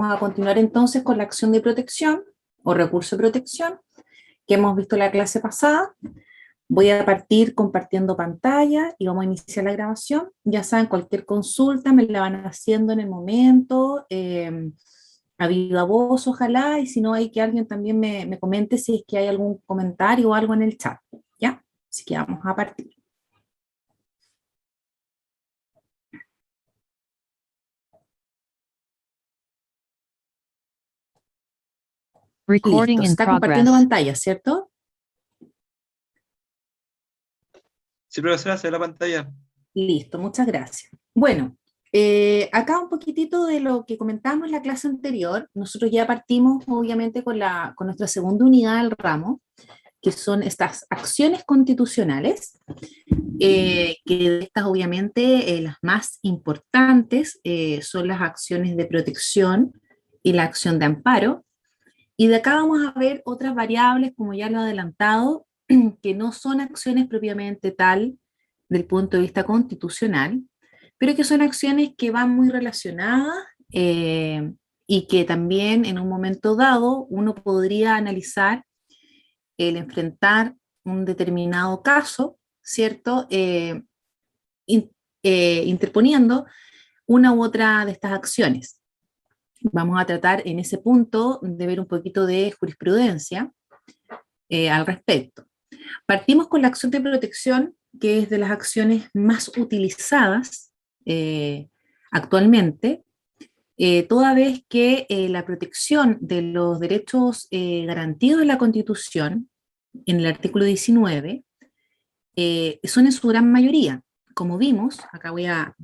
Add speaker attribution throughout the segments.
Speaker 1: Vamos a continuar entonces con la acción de protección o recurso de protección que hemos visto en la clase pasada. Voy a partir compartiendo pantalla y vamos a iniciar la grabación. Ya saben, cualquier consulta me la van haciendo en el momento, a viva voz ojalá, y si no hay que alguien también me comente si es que hay algún comentario o algo en el chat, ¿ya? Así que vamos a partir.
Speaker 2: Recording
Speaker 1: Listo,
Speaker 2: in
Speaker 1: está compartiendo
Speaker 2: progress.
Speaker 1: pantalla, ¿cierto?
Speaker 3: Sí, profesora, se ve la pantalla.
Speaker 1: Listo, muchas gracias. Bueno, acá un poquitito de lo que comentamos en la clase anterior. Nosotros ya partimos obviamente con nuestra segunda unidad del ramo, que son estas acciones constitucionales, que de estas obviamente las más importantes son las acciones de protección y la acción de amparo. Y de acá vamos a ver otras variables, como ya lo he adelantado, que no son acciones propiamente tal del punto de vista constitucional, pero que son acciones que van muy relacionadas y que también en un momento dado uno podría analizar el enfrentar un determinado caso, ¿cierto? In, interponiendo una u otra de estas acciones. Vamos a tratar en ese punto de ver un poquito de jurisprudencia al respecto. Partimos con la acción de protección, que es de las acciones más utilizadas actualmente, toda vez que la protección de los derechos garantidos en la Constitución, en el artículo 19, son en su gran mayoría. Como vimos, acá voy a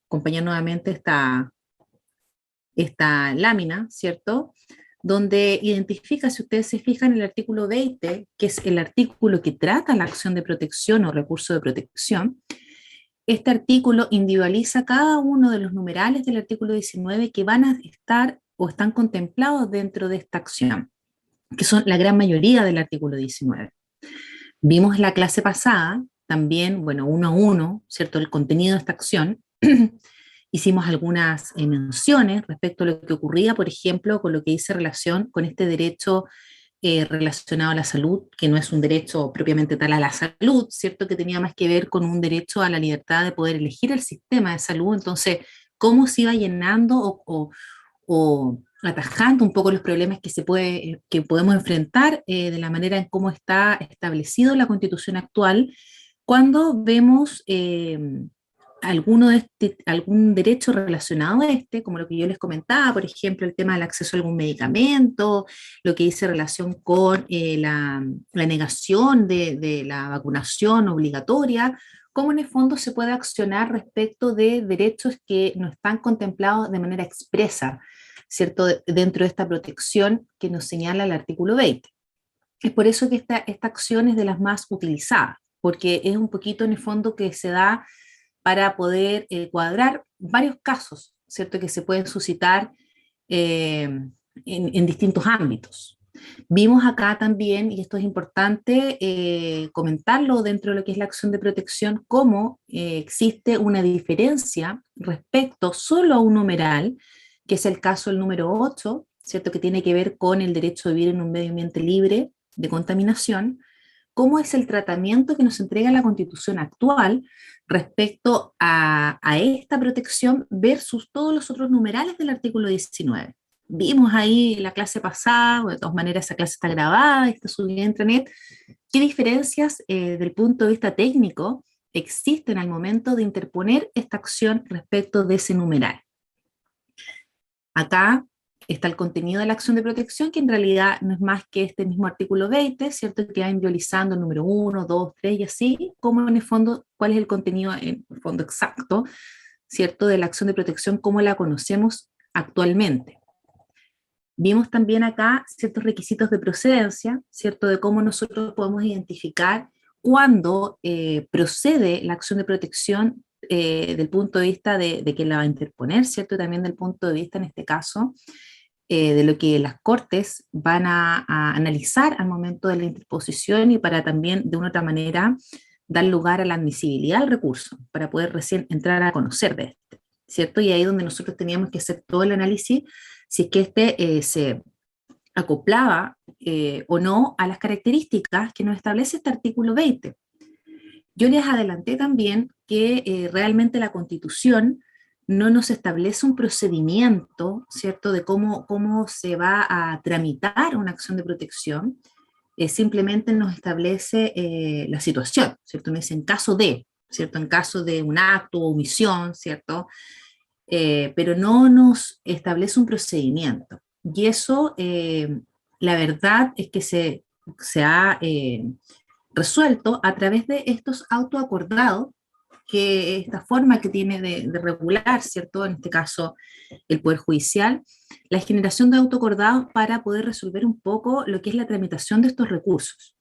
Speaker 1: acompañar nuevamente esta lámina, ¿cierto? Donde identifica, si ustedes se fijan, el artículo 20, que es el artículo que trata la acción de protección o recurso de protección. Este artículo individualiza cada uno de los numerales del artículo 19 que van a estar o están contemplados dentro de esta acción, que son la gran mayoría del artículo 19. Vimos en la clase pasada también, bueno, uno a uno, ¿cierto?, el contenido de esta acción. Hicimos algunas menciones respecto a lo que ocurría, por ejemplo, con lo que dice relación con este derecho relacionado a la salud, que no es un derecho propiamente tal a la salud, ¿cierto? Que tenía más que ver con un derecho a la libertad de poder elegir el sistema de salud. Entonces, cómo se iba llenando o atajando un poco los problemas que podemos enfrentar de la manera en cómo está establecido la Constitución actual, cuando vemos algún derecho relacionado a este, como lo que yo les comentaba, por ejemplo, el tema del acceso a algún medicamento, lo que dice relación con la negación de la vacunación obligatoria, cómo en el fondo se puede accionar respecto de derechos que no están contemplados de manera expresa, ¿cierto?, dentro de esta protección que nos señala el artículo 20. Es por eso que esta acción es de las más utilizadas, porque es un poquito en el fondo que se da para poder cuadrar varios casos, ¿cierto?, que se pueden suscitar en distintos ámbitos. Vimos acá también, y esto es importante comentarlo dentro de lo que es la acción de protección, cómo existe una diferencia respecto solo a un numeral, que es el caso del número 8, ¿cierto?, que tiene que ver con el derecho a vivir en un medio ambiente libre de contaminación. Cómo es el tratamiento que nos entrega la Constitución actual respecto a esta protección versus todos los otros numerales del artículo 19. Vimos ahí la clase pasada, de todas maneras esa clase está grabada, está subida a internet, qué diferencias del punto de vista técnico existen al momento de interponer esta acción respecto de ese numeral. Acá está el contenido de la acción de protección, que en realidad no es más que este mismo artículo 20, ¿cierto?, que va individualizando el número 1, 2, 3 y así, como en el fondo, cuál es el contenido en el fondo exacto, ¿cierto?, de la acción de protección como la conocemos actualmente. Vimos también acá ciertos requisitos de procedencia, ¿cierto?, de cómo nosotros podemos identificar cuándo procede la acción de protección del punto de vista de quién la va a interponer, ¿cierto?, y también del punto de vista, en este caso, de lo que las cortes van a analizar al momento de la interposición y para también, de una u otra manera, dar lugar a la admisibilidad del recurso, para poder recién entrar a conocer de este, ¿cierto? Y ahí es donde nosotros teníamos que hacer todo el análisis si es que se acoplaba o no a las características que nos establece este artículo 20. Yo les adelanté también que realmente la Constitución no nos establece un procedimiento, ¿cierto?, de cómo se va a tramitar una acción de protección, simplemente nos establece la situación, ¿cierto? Nos dice en caso de, ¿cierto? En caso de un acto o omisión, ¿cierto? Pero no nos establece un procedimiento. Y eso, la verdad es que se ha resuelto a través de estos autoacordados, que esta forma que tiene de regular, ¿cierto? En este caso, el Poder Judicial, la generación de autoacordados para poder resolver un poco lo que es la tramitación de estos recursos,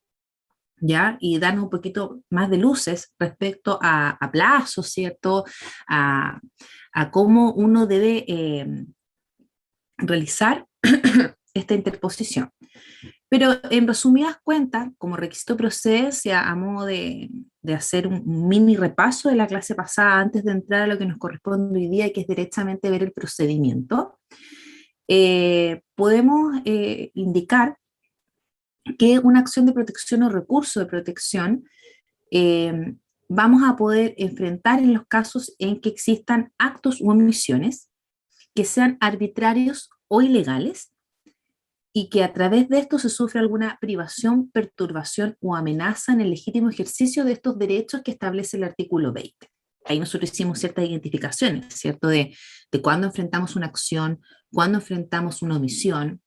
Speaker 1: ¿ya? Y darnos un poquito más de luces respecto a plazos, ¿cierto? A, a cómo uno debe realizar esta interposición. Pero en resumidas cuentas, como requisito procedencia, a modo de hacer un mini repaso de la clase pasada antes de entrar a lo que nos corresponde hoy día, que es directamente ver el procedimiento, podemos indicar que una acción de protección o recurso de protección eh, vamos a poder enfrentar en los casos en que existan actos u omisiones que sean arbitrarios o ilegales y que a través de esto se sufre alguna privación, perturbación o amenaza en el legítimo ejercicio de estos derechos que establece el artículo 20. Ahí nosotros hicimos ciertas identificaciones, ¿cierto? De cuándo enfrentamos una acción, cuándo enfrentamos una omisión,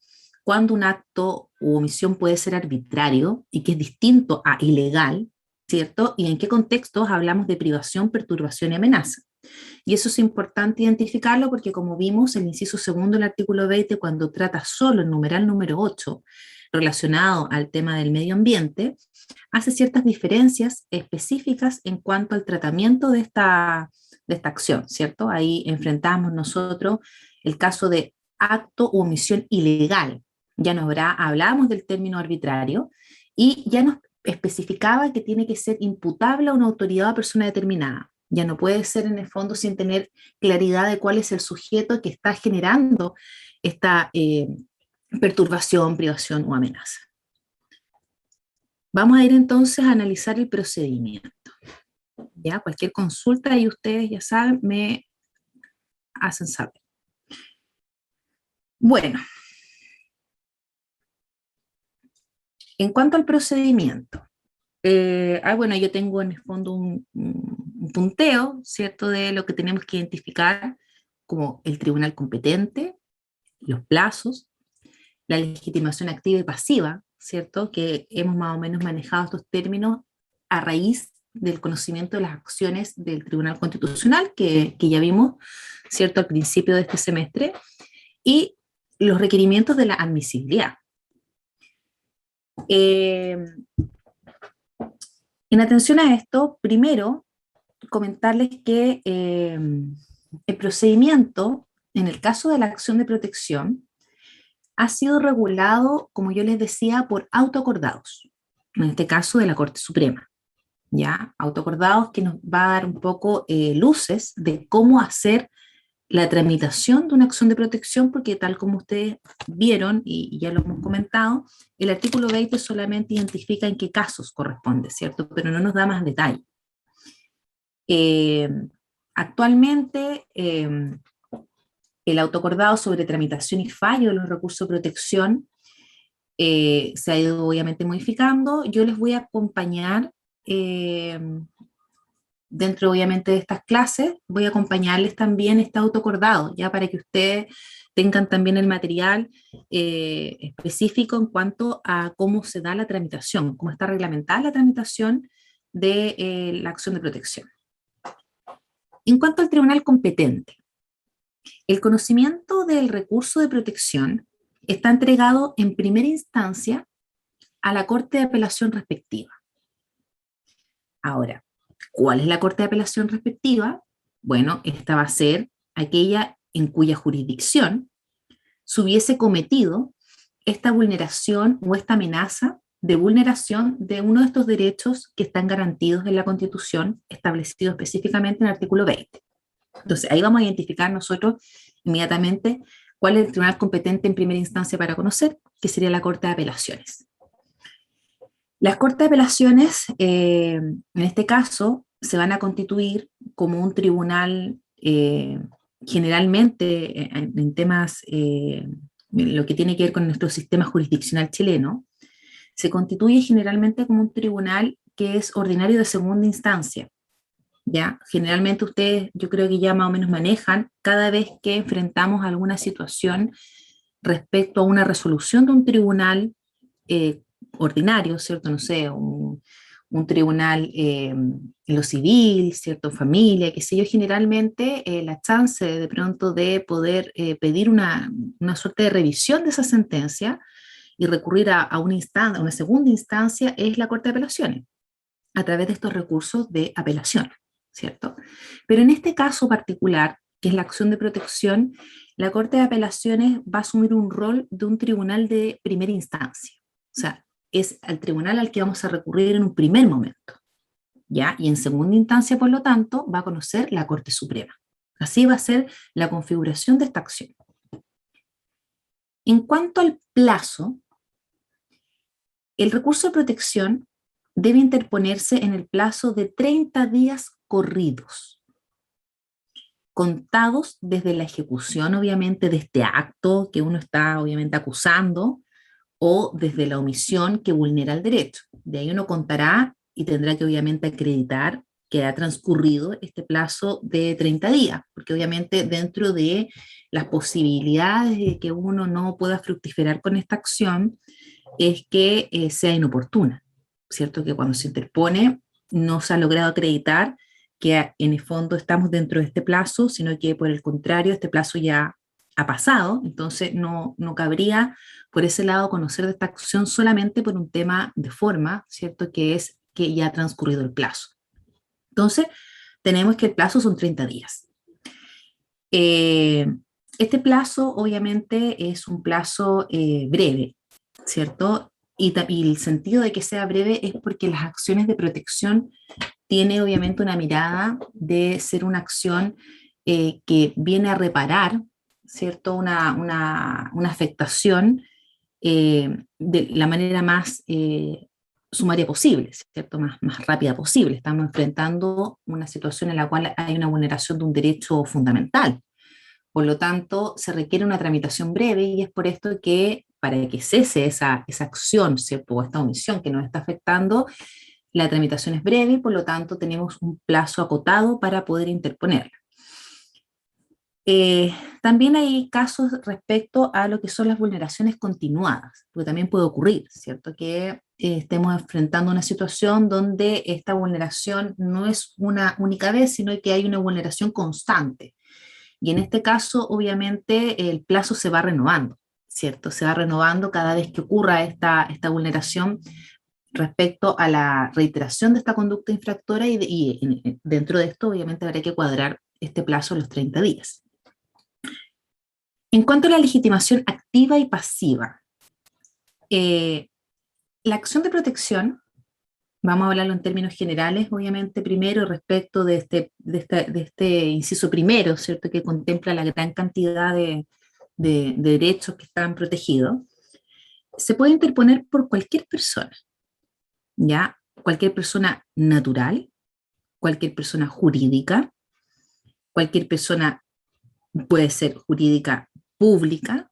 Speaker 1: cuándo un acto u omisión puede ser arbitrario y que es distinto a ilegal, ¿cierto? Y en qué contextos hablamos de privación, perturbación y amenaza. Y eso es importante identificarlo porque, como vimos, el inciso segundo del artículo 20, cuando trata solo el numeral número 8 relacionado al tema del medio ambiente, hace ciertas diferencias específicas en cuanto al tratamiento de esta acción, ¿cierto? Ahí enfrentamos nosotros el caso de acto u omisión ilegal. Ya hablábamos del término arbitrario y ya nos especificaba que tiene que ser imputable a una autoridad o persona determinada. Ya no puede ser en el fondo sin tener claridad de cuál es el sujeto que está generando esta perturbación, privación o amenaza. Vamos a ir entonces a analizar el procedimiento. Ya, cualquier consulta y ustedes ya saben, me hacen saber. Bueno, en cuanto al procedimiento, bueno, yo tengo en el fondo un punteo, ¿cierto?, de lo que tenemos que identificar como el tribunal competente, los plazos, la legitimación activa y pasiva, ¿cierto?, que hemos más o menos manejado estos términos a raíz del conocimiento de las acciones del Tribunal Constitucional, que ya vimos, ¿cierto?, al principio de este semestre, y los requerimientos de la admisibilidad. En atención a esto, primero comentarles que el procedimiento, en el caso de la acción de protección, ha sido regulado, como yo les decía, por autoacordados, en este caso de la Corte Suprema, ¿ya? Autoacordados que nos va a dar un poco luces de cómo hacer la tramitación de una acción de protección, porque tal como ustedes vieron, y ya lo hemos comentado, el artículo 20 solamente identifica en qué casos corresponde, ¿cierto? Pero no nos da más detalle. Actualmente, el autoacordado sobre tramitación y fallo de los recursos de protección se ha ido obviamente modificando. Yo les voy a acompañar dentro obviamente de estas clases, voy a acompañarles también este autoacordado, ya para que ustedes tengan también el material específico en cuanto a cómo se da la tramitación, cómo está reglamentada la tramitación de la acción de protección. En cuanto al tribunal competente, el conocimiento del recurso de protección está entregado en primera instancia a la Corte de Apelación respectiva. Ahora, ¿cuál es la Corte de Apelación respectiva? Bueno, esta va a ser aquella en cuya jurisdicción se hubiese cometido esta vulneración o esta amenaza de vulneración de uno de estos derechos que están garantidos en la Constitución, establecido específicamente en el artículo 20. Entonces, ahí vamos a identificar nosotros inmediatamente ¿Cuál es el tribunal competente en primera instancia para conocer? Que sería la Corte de Apelaciones. Las Cortes de Apelaciones, en este caso, se van a constituir como un tribunal generalmente en temas, lo que tiene que ver con nuestro sistema jurisdiccional chileno, se constituye generalmente como un tribunal que es ordinario de segunda instancia. ¿Ya? Generalmente ustedes, yo creo que ya más o menos manejan cada vez que enfrentamos alguna situación respecto a una resolución de un tribunal eh, ordinario, ¿cierto? No sé, un tribunal en lo civil, ¿cierto? Familia, qué sé yo, generalmente la chance de pronto de poder pedir una suerte de revisión de esa sentencia y recurrir a a una segunda instancia es la Corte de Apelaciones, a través de estos recursos de apelación, ¿cierto? Pero en este caso particular, que es la acción de protección, la Corte de Apelaciones va a asumir un rol de un tribunal de primera instancia. O sea, es al tribunal al que vamos a recurrir en un primer momento, ¿ya? Y en segunda instancia, por lo tanto, va a conocer la Corte Suprema. Así va a ser la configuración de esta acción. En cuanto al plazo, el recurso de protección debe interponerse en el plazo de 30 días corridos, contados desde la ejecución, obviamente, de este acto que uno está, obviamente, acusando, o desde la omisión que vulnera el derecho. De ahí uno contará y tendrá que, obviamente, acreditar que ha transcurrido este plazo de 30 días, porque obviamente dentro de las posibilidades de que uno no pueda fructificar con esta acción es que sea inoportuna, ¿cierto? Que cuando se interpone no se ha logrado acreditar que en el fondo estamos dentro de este plazo, sino que por el contrario, este plazo ya ha pasado, entonces no cabría por ese lado conocer de esta acción solamente por un tema de forma, ¿cierto? Que es que ya ha transcurrido el plazo. Entonces, tenemos que el plazo son 30 días. Eh, este plazo obviamente es un plazo breve, ¿cierto? Y el sentido de que sea breve es porque las acciones de protección tiene obviamente una mirada de ser una acción que viene a reparar, ¿cierto? Una afectación de la manera más sumaria posible, ¿cierto? Más rápida posible. Estamos enfrentando una situación en la cual hay una vulneración de un derecho fundamental. Por lo tanto, se requiere una tramitación breve y es por esto que para que cese esa acción, ¿cierto? O esta omisión que nos está afectando, la tramitación es breve y por lo tanto tenemos un plazo acotado para poder interponerla. También hay casos respecto a lo que son las vulneraciones continuadas, porque también puede ocurrir, ¿cierto? Que estemos enfrentando una situación donde esta vulneración no es una única vez, sino que hay una vulneración constante. Y en este caso, obviamente, el plazo se va renovando, ¿cierto? Se va renovando cada vez que ocurra esta vulneración respecto a la reiteración de esta conducta infractora y dentro de esto, obviamente, habrá que cuadrar este plazo de los 30 días. En cuanto a la legitimación activa y pasiva, la acción de protección, vamos a hablarlo en términos generales, obviamente, primero respecto de este inciso primero, ¿cierto? Que contempla la gran cantidad de derechos que están protegidos, se puede interponer por cualquier persona, ¿ya? Cualquier persona natural, cualquier persona jurídica, cualquier persona puede ser jurídica pública,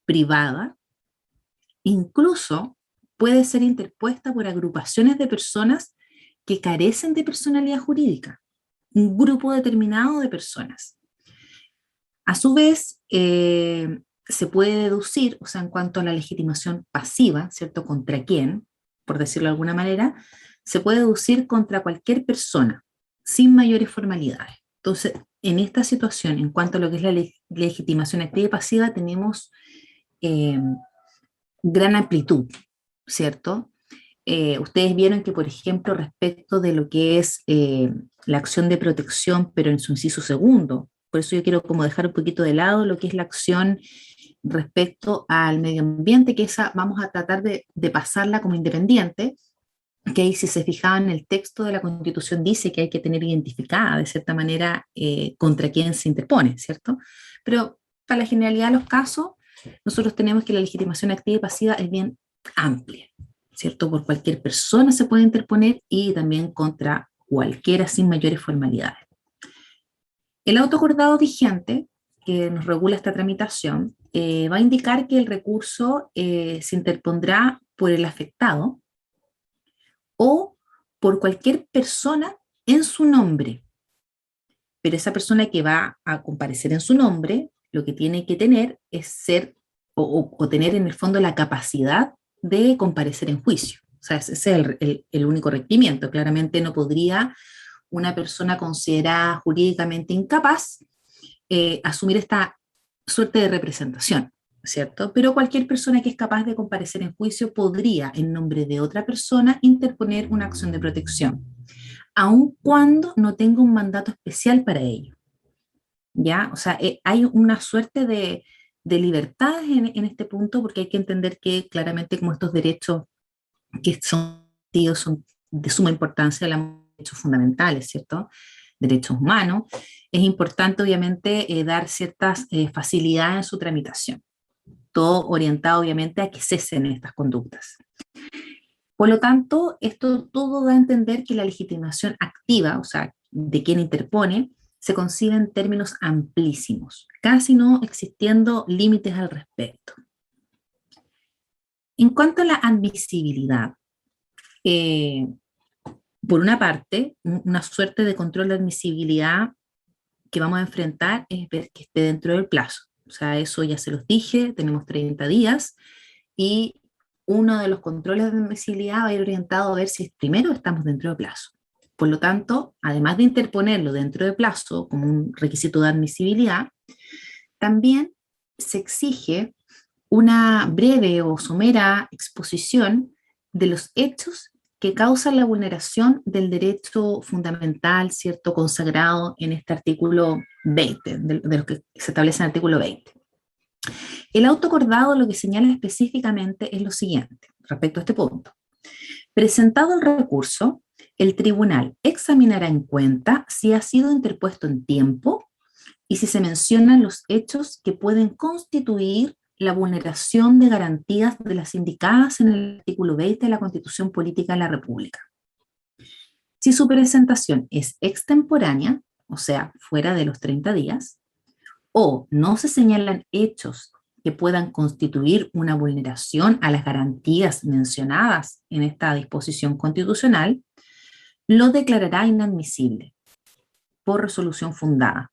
Speaker 1: privada, incluso puede ser interpuesta por agrupaciones de personas que carecen de personalidad jurídica, un grupo determinado de personas. A su vez, se puede deducir, o sea, en cuanto a la legitimación pasiva, ¿cierto? ¿Contra quién? Por decirlo de alguna manera, se puede deducir contra cualquier persona, sin mayores formalidades. Entonces, en esta situación, en cuanto a lo que es la legitimación activa y pasiva, tenemos gran amplitud, ¿cierto? Ustedes vieron que, por ejemplo, respecto de lo que es la acción de protección, pero en su inciso segundo, por eso yo quiero como dejar un poquito de lado lo que es la acción respecto al medio ambiente, que esa vamos a tratar de pasarla como independiente, que ahí si se fijaban en el texto de la Constitución dice que hay que tener identificada de cierta manera contra quién se interpone, ¿cierto? Pero para la generalidad de los casos, nosotros tenemos que la legitimación activa y pasiva es bien amplia, ¿cierto? Por cualquier persona se puede interponer y también contra cualquiera sin mayores formalidades. El auto acordado vigente, que nos regula esta tramitación, va a indicar que el recurso se interpondrá por el afectado o por cualquier persona en su nombre. Pero esa persona que va a comparecer en su nombre, lo que tiene que tener es ser o tener en el fondo la capacidad de comparecer en juicio. O sea, ese es el único requerimiento. Claramente no podría una persona considerada jurídicamente incapaz asumir esta suerte de representación, ¿cierto? Pero cualquier persona que es capaz de comparecer en juicio podría, en nombre de otra persona, interponer una acción de protección, aun cuando no tenga un mandato especial para ello. ¿Ya? O sea, hay una suerte de libertades este punto, porque hay que entender que claramente como estos derechos que son de suma importancia, los derechos fundamentales, ¿cierto? Derechos humanos, es importante obviamente dar ciertas facilidades en su tramitación, todo orientado obviamente a que cesen estas conductas. Por lo tanto, esto todo da a entender que la legitimación activa, o sea, de quien interpone, se concibe en términos amplísimos, casi no existiendo límites al respecto. En cuanto a la admisibilidad, eh, por una parte, una suerte de control de admisibilidad que vamos a enfrentar es ver que esté dentro del plazo. O sea, eso ya se los dije, tenemos 30 días y uno de los controles de admisibilidad va a ir orientado a ver si primero estamos dentro del plazo. Por lo tanto, además de interponerlo dentro del plazo como un requisito de admisibilidad, también se exige una breve o somera exposición de los hechos que causan la vulneración del derecho fundamental, ¿cierto?, consagrado en este artículo 20, de lo que se establece en el artículo 20. El auto acordado lo que señala específicamente es lo siguiente, respecto a este punto. Presentado el recurso, el tribunal examinará en cuenta si ha sido interpuesto en tiempo y si se mencionan los hechos que pueden constituir la vulneración de garantías de las indicadas en el artículo 20 de la Constitución Política de la República. Si su presentación es extemporánea, o sea, fuera de los 30 días, o no se señalan hechos que puedan constituir una vulneración a las garantías mencionadas en esta disposición constitucional, lo declarará inadmisible por resolución fundada.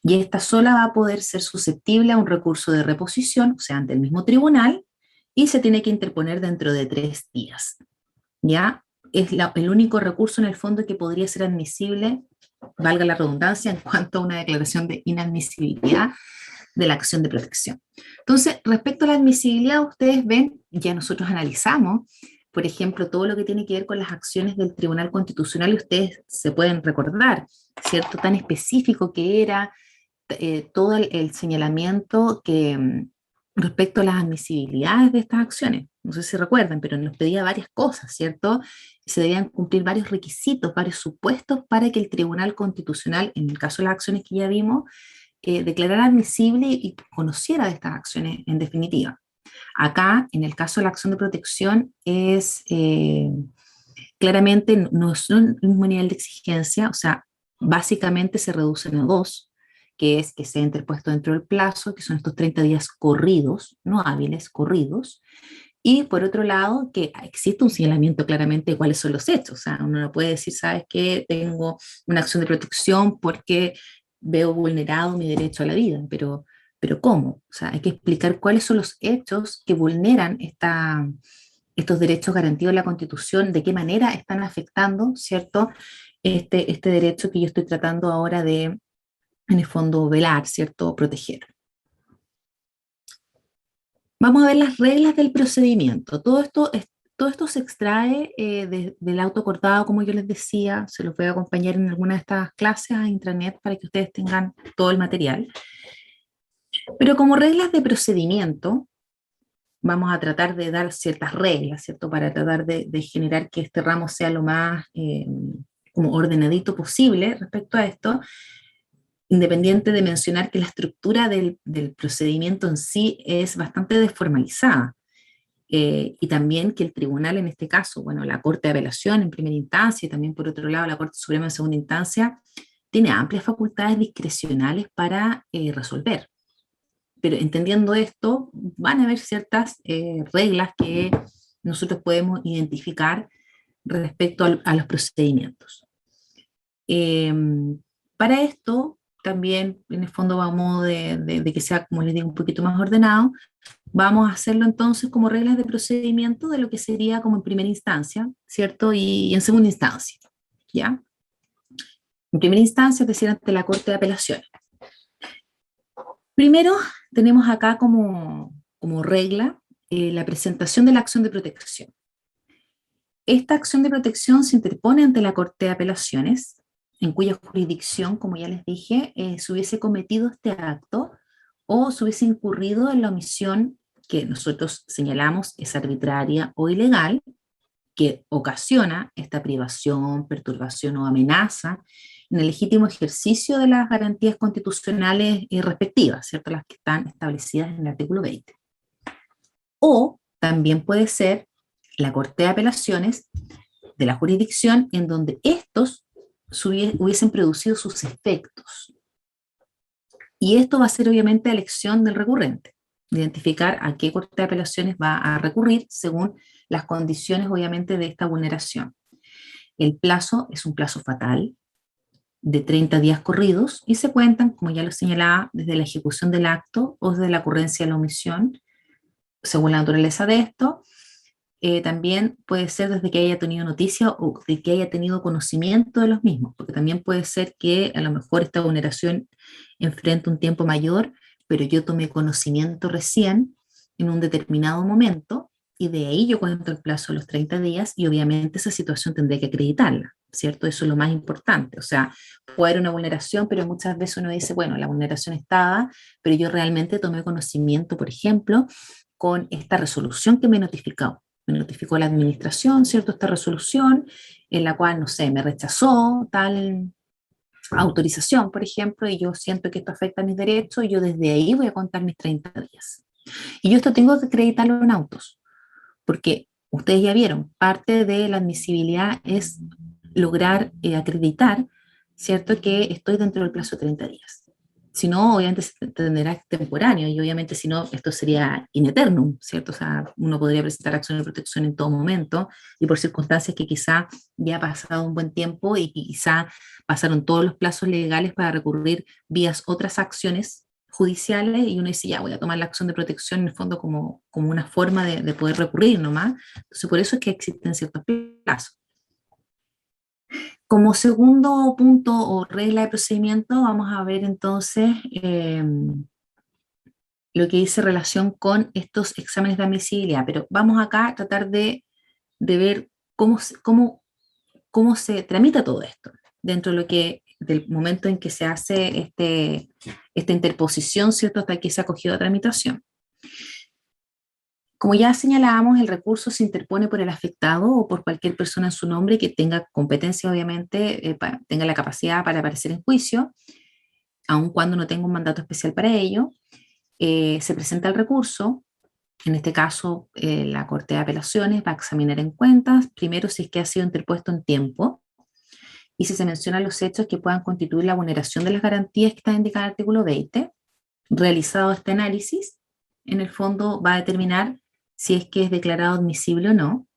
Speaker 1: Y esta sola va a poder ser susceptible a un recurso de reposición, o sea, ante el mismo tribunal, y se tiene que interponer dentro de 3 días. ¿Ya? Es el único recurso en el fondo que podría ser admisible, valga la redundancia, en cuanto a una declaración de inadmisibilidad de la acción de protección. Entonces, respecto a la admisibilidad, ustedes ven, ya nosotros analizamos, por ejemplo, todo lo que tiene que ver con las acciones del Tribunal Constitucional, y ustedes se pueden recordar, ¿cierto?, tan específico que era todo el señalamiento que respecto a las admisibilidades de estas acciones. No sé si recuerdan, pero nos pedía varias cosas, ¿cierto? Se debían cumplir varios requisitos, varios supuestos para que el Tribunal Constitucional, en el caso de las acciones que ya vimos, declarara admisible y conociera de estas acciones en definitiva. Acá, en el caso de la acción de protección, es claramente no son el mismo nivel de exigencia, o sea, básicamente se reducen a 2, que es que sea interpuesto dentro del plazo, que son estos 30 días corridos, no hábiles, corridos, y por otro lado, que existe un señalamiento claramente de cuáles son los hechos. O sea, uno no puede decir, ¿sabes qué? Tengo una acción de protección porque veo vulnerado mi derecho a la vida, pero ¿cómo? O sea, hay que explicar cuáles son los hechos que vulneran estos derechos garantidos en la Constitución, de qué manera están afectando, ¿cierto? Este derecho que yo estoy tratando ahora de, en el fondo, velar, ¿cierto? Proteger. Vamos a ver las reglas del procedimiento. Todo esto se extrae del auto acordado, como yo les decía, se los voy a acompañar en alguna de estas clases a intranet para que ustedes tengan todo el material. Pero como reglas de procedimiento, vamos a tratar de dar ciertas reglas, ¿cierto? Para tratar de generar que este ramo sea lo más como ordenadito posible respecto a esto. independiente de mencionar que la estructura del procedimiento en sí es bastante desformalizada. Y también que el tribunal en este caso, bueno, la Corte de Apelación en primera instancia y también por otro lado la Corte Suprema en segunda instancia, tiene amplias facultades discrecionales para resolver. Pero entendiendo esto, van a haber ciertas reglas que nosotros podemos identificar respecto a los procedimientos. Eh, para esto, también en el fondo vamos de que sea, como les digo, un poquito más ordenado, vamos a hacerlo entonces como reglas de procedimiento de lo que sería como en primera instancia, ¿cierto? Y en segunda instancia, ¿ya? En primera instancia, es decir, ante la Corte de Apelaciones. Primero, tenemos acá como regla la presentación de la acción de protección. Esta acción de protección se interpone ante la Corte de Apelaciones, en cuya jurisdicción, como ya les dije, se hubiese cometido este acto o se hubiese incurrido en la omisión que nosotros señalamos es arbitraria o ilegal, que ocasiona esta privación, perturbación o amenaza en el legítimo ejercicio de las garantías constitucionales respectivas, ¿cierto? Las que están establecidas en el artículo 20. O también puede ser la Corte de Apelaciones de la jurisdicción en donde estos hubiesen producido sus efectos. Y esto va a ser obviamente a elección del recurrente, identificar a qué Corte de Apelaciones va a recurrir según las condiciones obviamente de esta vulneración. El plazo es un plazo fatal de 30 días corridos y se cuentan, como ya lo señalaba, desde la ejecución del acto o desde la ocurrencia de la omisión, según la naturaleza de esto. También puede ser desde que haya tenido noticia o de que haya tenido conocimiento de los mismos, porque también puede ser que a lo mejor esta vulneración enfrenta un tiempo mayor, pero yo tomé conocimiento recién en un determinado momento y de ahí yo cuento el plazo de los 30 días y obviamente esa situación tendré que acreditarla, ¿cierto? Eso es lo más importante. O sea, puede haber una vulneración, pero muchas veces uno dice, bueno, la vulneración estaba, pero yo realmente tomé conocimiento, por ejemplo, con esta resolución que me notificó. Me notificó la administración, ¿cierto? Esta resolución en la cual, no sé, me rechazó tal autorización, por ejemplo, y yo siento que esto afecta a mis derechos y yo desde ahí voy a contar mis 30 días. Y yo esto tengo que acreditarlo en autos, porque ustedes ya vieron, parte de la admisibilidad es lograr acreditar, ¿cierto? Que estoy dentro del plazo de 30 días. Si no, obviamente se tendrá extemporáneo y obviamente si no, esto sería in eternum, ¿cierto? O sea, uno podría presentar acción de protección en todo momento y por circunstancias que quizá ya ha pasado un buen tiempo y quizá pasaron todos los plazos legales para recurrir vías otras acciones judiciales y uno dice, ya voy a tomar la acción de protección en el fondo como una forma de poder recurrir nomás. Entonces, por eso es que existen ciertos plazos. Como segundo punto o regla de procedimiento, vamos a ver entonces lo que dice relación con estos exámenes de admisibilidad, pero vamos acá a tratar de ver cómo se tramita todo esto dentro de lo que del momento en que se hace esta interposición, ¿cierto?, hasta que se ha acogido a tramitación. Como ya señalábamos, el recurso se interpone por el afectado o por cualquier persona en su nombre que tenga competencia, obviamente, tenga la capacidad para aparecer en juicio, aun cuando no tenga un mandato especial para ello. Se presenta el recurso, en este caso la Corte de Apelaciones va a examinar en cuentas, primero si es que ha sido interpuesto en tiempo, y si se mencionan los hechos que puedan constituir la vulneración de las garantías que están indicadas en el artículo 20, realizado este análisis, en el fondo va a determinar si es que es declarado admisible o no.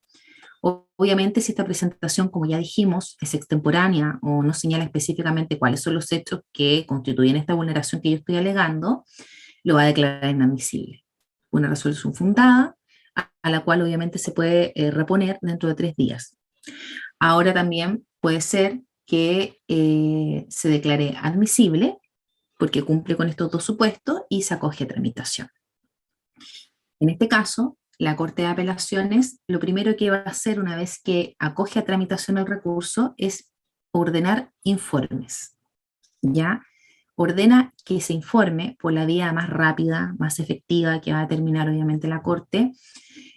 Speaker 1: Obviamente, si esta presentación, como ya dijimos, es extemporánea o no señala específicamente cuáles son los hechos que constituyen esta vulneración que yo estoy alegando, lo va a declarar inadmisible. Una resolución fundada, a la cual obviamente se puede reponer dentro de 3 días. Ahora también puede ser que se declare admisible porque cumple con estos dos supuestos y se acoge a tramitación. En este caso, la Corte de Apelaciones lo primero que va a hacer una vez que acoge a tramitación el recurso es ordenar informes. ¿Ya? Ordena que se informe por la vía más rápida, más efectiva que va a determinar obviamente la Corte.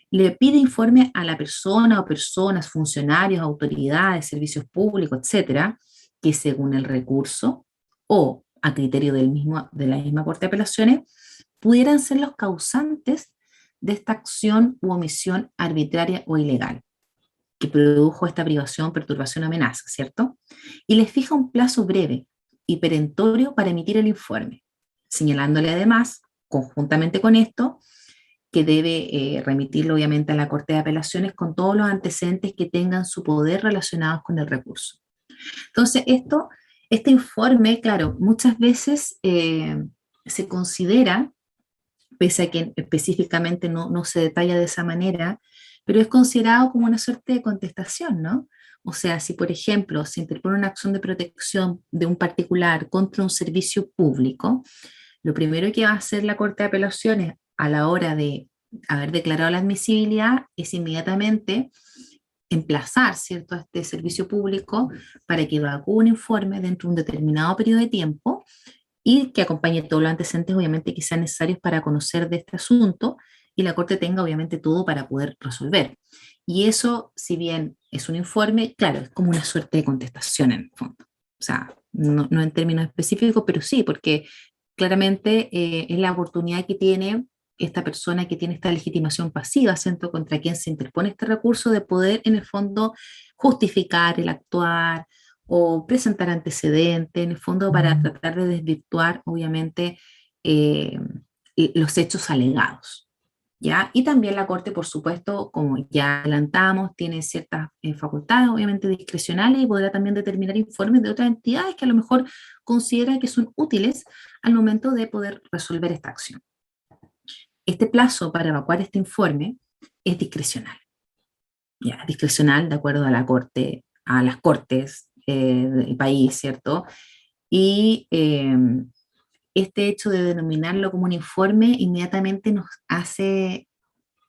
Speaker 1: Le pide informe a la persona o personas, funcionarios, autoridades, servicios públicos, etcétera, que según el recurso o a criterio de la misma Corte de Apelaciones, pudieran ser los causantes de esta acción u omisión arbitraria o ilegal que produjo esta privación, perturbación o amenaza, ¿cierto? Y les fija un plazo breve y perentorio para emitir el informe, señalándole además, conjuntamente con esto, que debe remitirlo obviamente a la Corte de Apelaciones con todos los antecedentes que tengan su poder relacionados con el recurso. Entonces, este informe, claro, muchas veces se considera, pese a que específicamente no se detalla de esa manera, pero es considerado como una suerte de contestación, ¿no? O sea, si por ejemplo se interpone una acción de protección de un particular contra un servicio público, lo primero que va a hacer la Corte de Apelaciones a la hora de haber declarado la admisibilidad es inmediatamente emplazar, ¿cierto?, a este servicio público para que evacúe un informe dentro de un determinado periodo de tiempo y que acompañe todos los antecedentes, obviamente, que sean necesarios para conocer de este asunto y la Corte tenga, obviamente, todo para poder resolver. Y eso, si bien es un informe, claro, es como una suerte de contestación en el fondo. O sea, no en términos específicos, pero sí, porque claramente es la oportunidad que tiene esta persona que tiene esta legitimación pasiva, ¿cierto?, contra quien se interpone este recurso, de poder, en el fondo, justificar el actuar o presentar antecedentes, en el fondo, para tratar de desvirtuar, obviamente, eh, los hechos alegados. ¿Ya? Y también la Corte, por supuesto, como ya adelantamos, tiene ciertas facultades, obviamente, discrecionales y podrá también determinar informes de otras entidades que a lo mejor considera que son útiles al momento de poder resolver esta acción. Este plazo para evacuar este informe es discrecional. Ya, discrecional de acuerdo a la Corte, a las Cortes del país, ¿cierto? Y este hecho de denominarlo como un informe inmediatamente nos hace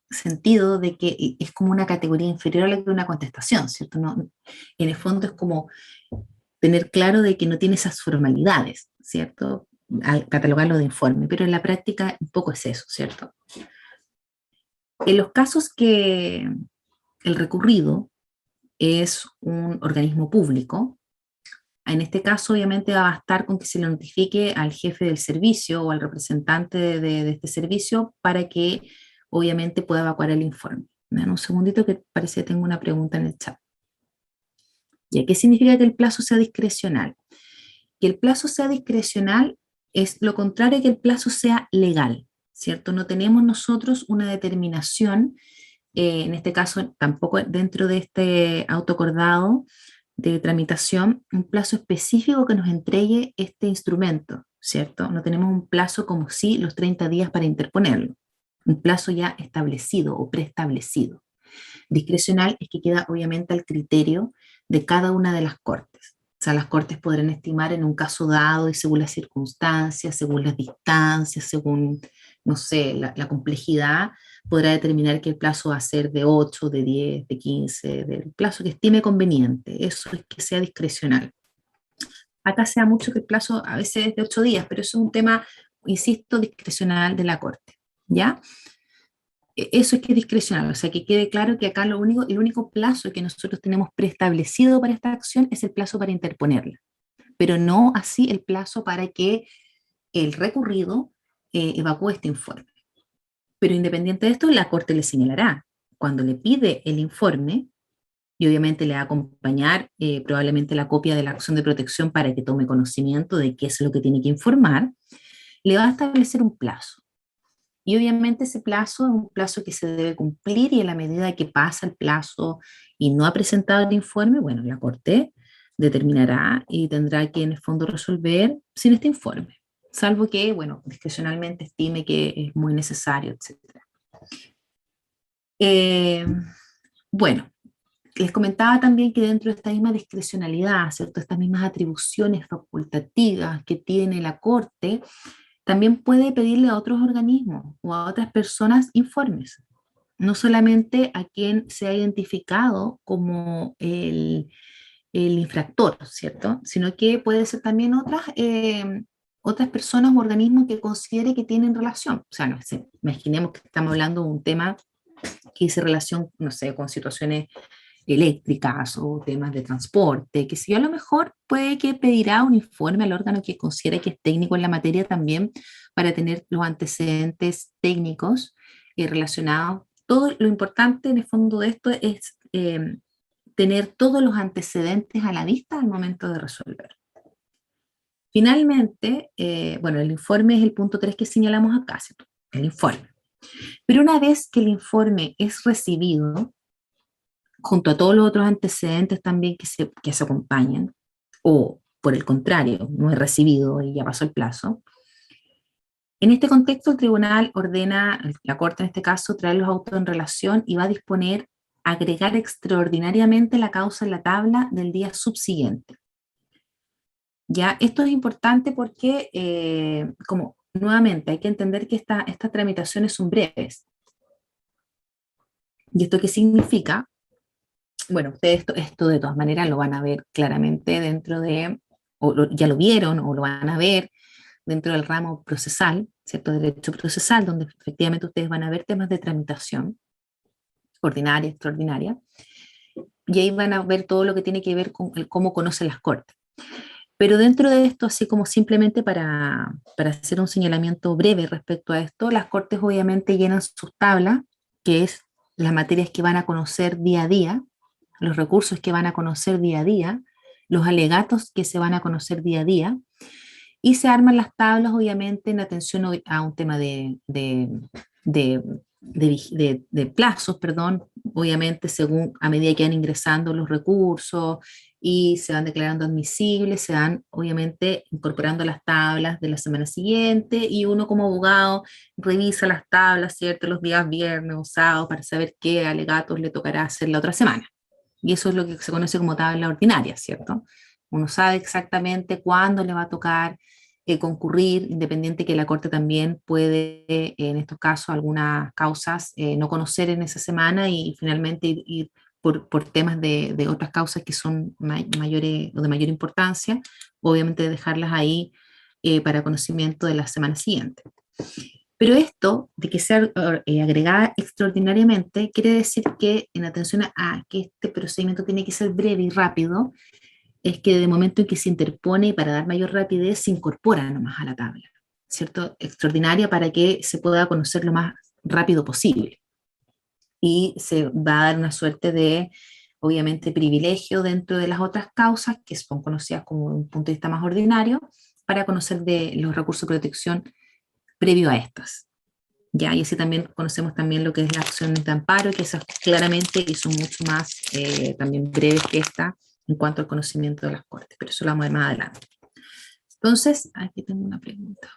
Speaker 1: sentido de que es como una categoría inferior a la que una contestación, ¿cierto? No, en el fondo es como tener claro de que no tiene esas formalidades, ¿cierto? Al catalogarlo de informe, pero en la práctica un poco es eso, ¿cierto? En los casos que el recurrido es un organismo público, en este caso obviamente va a bastar con que se le notifique al jefe del servicio o al representante de este servicio para que obviamente pueda evacuar el informe. Me dan un segundito que parece que tengo una pregunta en el chat. ¿Y qué significa que el plazo sea discrecional? Que el plazo sea discrecional es lo contrario que el plazo sea legal, ¿cierto? No tenemos nosotros una determinación, en este caso tampoco dentro de este autoacordado de tramitación, un plazo específico que nos entregue este instrumento, ¿cierto? No tenemos un plazo como si los 30 días para interponerlo, un plazo ya establecido o preestablecido. Discrecional es que queda obviamente al criterio de cada una de las cortes. O sea, las cortes podrán estimar en un caso dado y según las circunstancias, según las distancias, según, no sé, la complejidad, podrá determinar que el plazo va a ser de 8, de 10, de 15, del plazo que estime conveniente. Eso es que sea discrecional. Acá se da mucho que el plazo a veces es de 8 días, pero eso es un tema, insisto, discrecional de la Corte, ¿ya? Eso es que es discrecional, o sea, que quede claro que acá el único plazo que nosotros tenemos preestablecido para esta acción es el plazo para interponerla, pero no así el plazo para que el recurrido evacúe este informe. Pero independiente de esto, la Corte le señalará, cuando le pide el informe, y obviamente le va a acompañar probablemente la copia de la acción de protección para que tome conocimiento de qué es lo que tiene que informar, le va a establecer un plazo. Y obviamente ese plazo es un plazo que se debe cumplir y en la medida que pasa el plazo y no ha presentado el informe, bueno, la Corte determinará y tendrá que en el fondo resolver sin este informe, salvo que, bueno, discrecionalmente estime que es muy necesario, etc. Bueno, les comentaba también que dentro de esta misma discrecionalidad, ¿cierto? Estas mismas atribuciones facultativas que tiene la Corte, también puede pedirle a otros organismos o a otras personas informes, no solamente a quien se ha identificado como el infractor, ¿cierto? Sino que puede ser también otras personas o organismos que considere que tienen relación. O sea, no sé, imaginemos que estamos hablando de un tema que dice relación, no sé, con situaciones eléctricas o temas de transporte, que si yo a lo mejor puede que pedirá un informe al órgano que considere que es técnico en la materia también para tener los antecedentes técnicos relacionados. Todo lo importante en el fondo de esto es tener todos los antecedentes a la vista al momento de resolver. Finalmente, bueno, el informe es el punto 3 que señalamos acá, ¿cierto? El informe. Pero una vez que el informe es recibido, junto a todos los otros antecedentes también que se acompañan, o por el contrario, no es recibido y ya pasó el plazo, en este contexto el tribunal ordena, la Corte en este caso, traer los autos en relación y va a disponer agregar extraordinariamente la causa en la tabla del día subsiguiente. Ya, esto es importante porque, como nuevamente, hay que entender que estas tramitaciones son breves. ¿Y esto qué significa? Bueno, ustedes esto de todas maneras lo van a ver claramente dentro de, ya lo vieron o lo van a ver dentro del ramo procesal, ¿cierto? Derecho procesal, donde efectivamente ustedes van a ver temas de tramitación, ordinaria, extraordinaria, y ahí van a ver todo lo que tiene que ver con cómo conocen las cortes. Pero dentro de esto, así como simplemente para hacer un señalamiento breve respecto a esto, las cortes obviamente llenan sus tablas, que es las materias que van a conocer día a día, los recursos que van a conocer día a día, los alegatos que se van a conocer día a día, y se arman las tablas, obviamente, en atención a un tema de plazos, perdón, obviamente, según a medida que van ingresando los recursos y se van declarando admisibles, se van, obviamente, incorporando las tablas de la semana siguiente y uno como abogado revisa las tablas, ¿cierto?, los días viernes o sábados para saber qué alegatos le tocará hacer la otra semana. Y eso es lo que se conoce como tabla ordinaria, ¿cierto? Uno sabe exactamente cuándo le va a tocar concurrir, independiente que la Corte también puede, en estos casos, algunas causas no conocer en esa semana y finalmente ir por temas de otras causas que son mayores o de mayor importancia, obviamente dejarlas ahí para conocimiento de la semana siguiente. Pero esto de que sea agregada extraordinariamente quiere decir que en atención a que este procedimiento tiene que ser breve y rápido, es que de momento en que se interpone y para dar mayor rapidez se incorpora nomás a la tabla, ¿cierto? Extraordinaria para que se pueda conocer lo más rápido posible. Y se va a dar una suerte de, obviamente, privilegio dentro de las otras causas que son conocidas como un punto de vista más ordinario para conocer de los recursos de protección previo a estas. Ya, y así también conocemos también lo que es la acción de amparo, que esas claramente y son mucho más también breves que esta en cuanto al conocimiento de las cortes, pero eso lo vamos a ver más adelante. Entonces, aquí tengo una pregunta.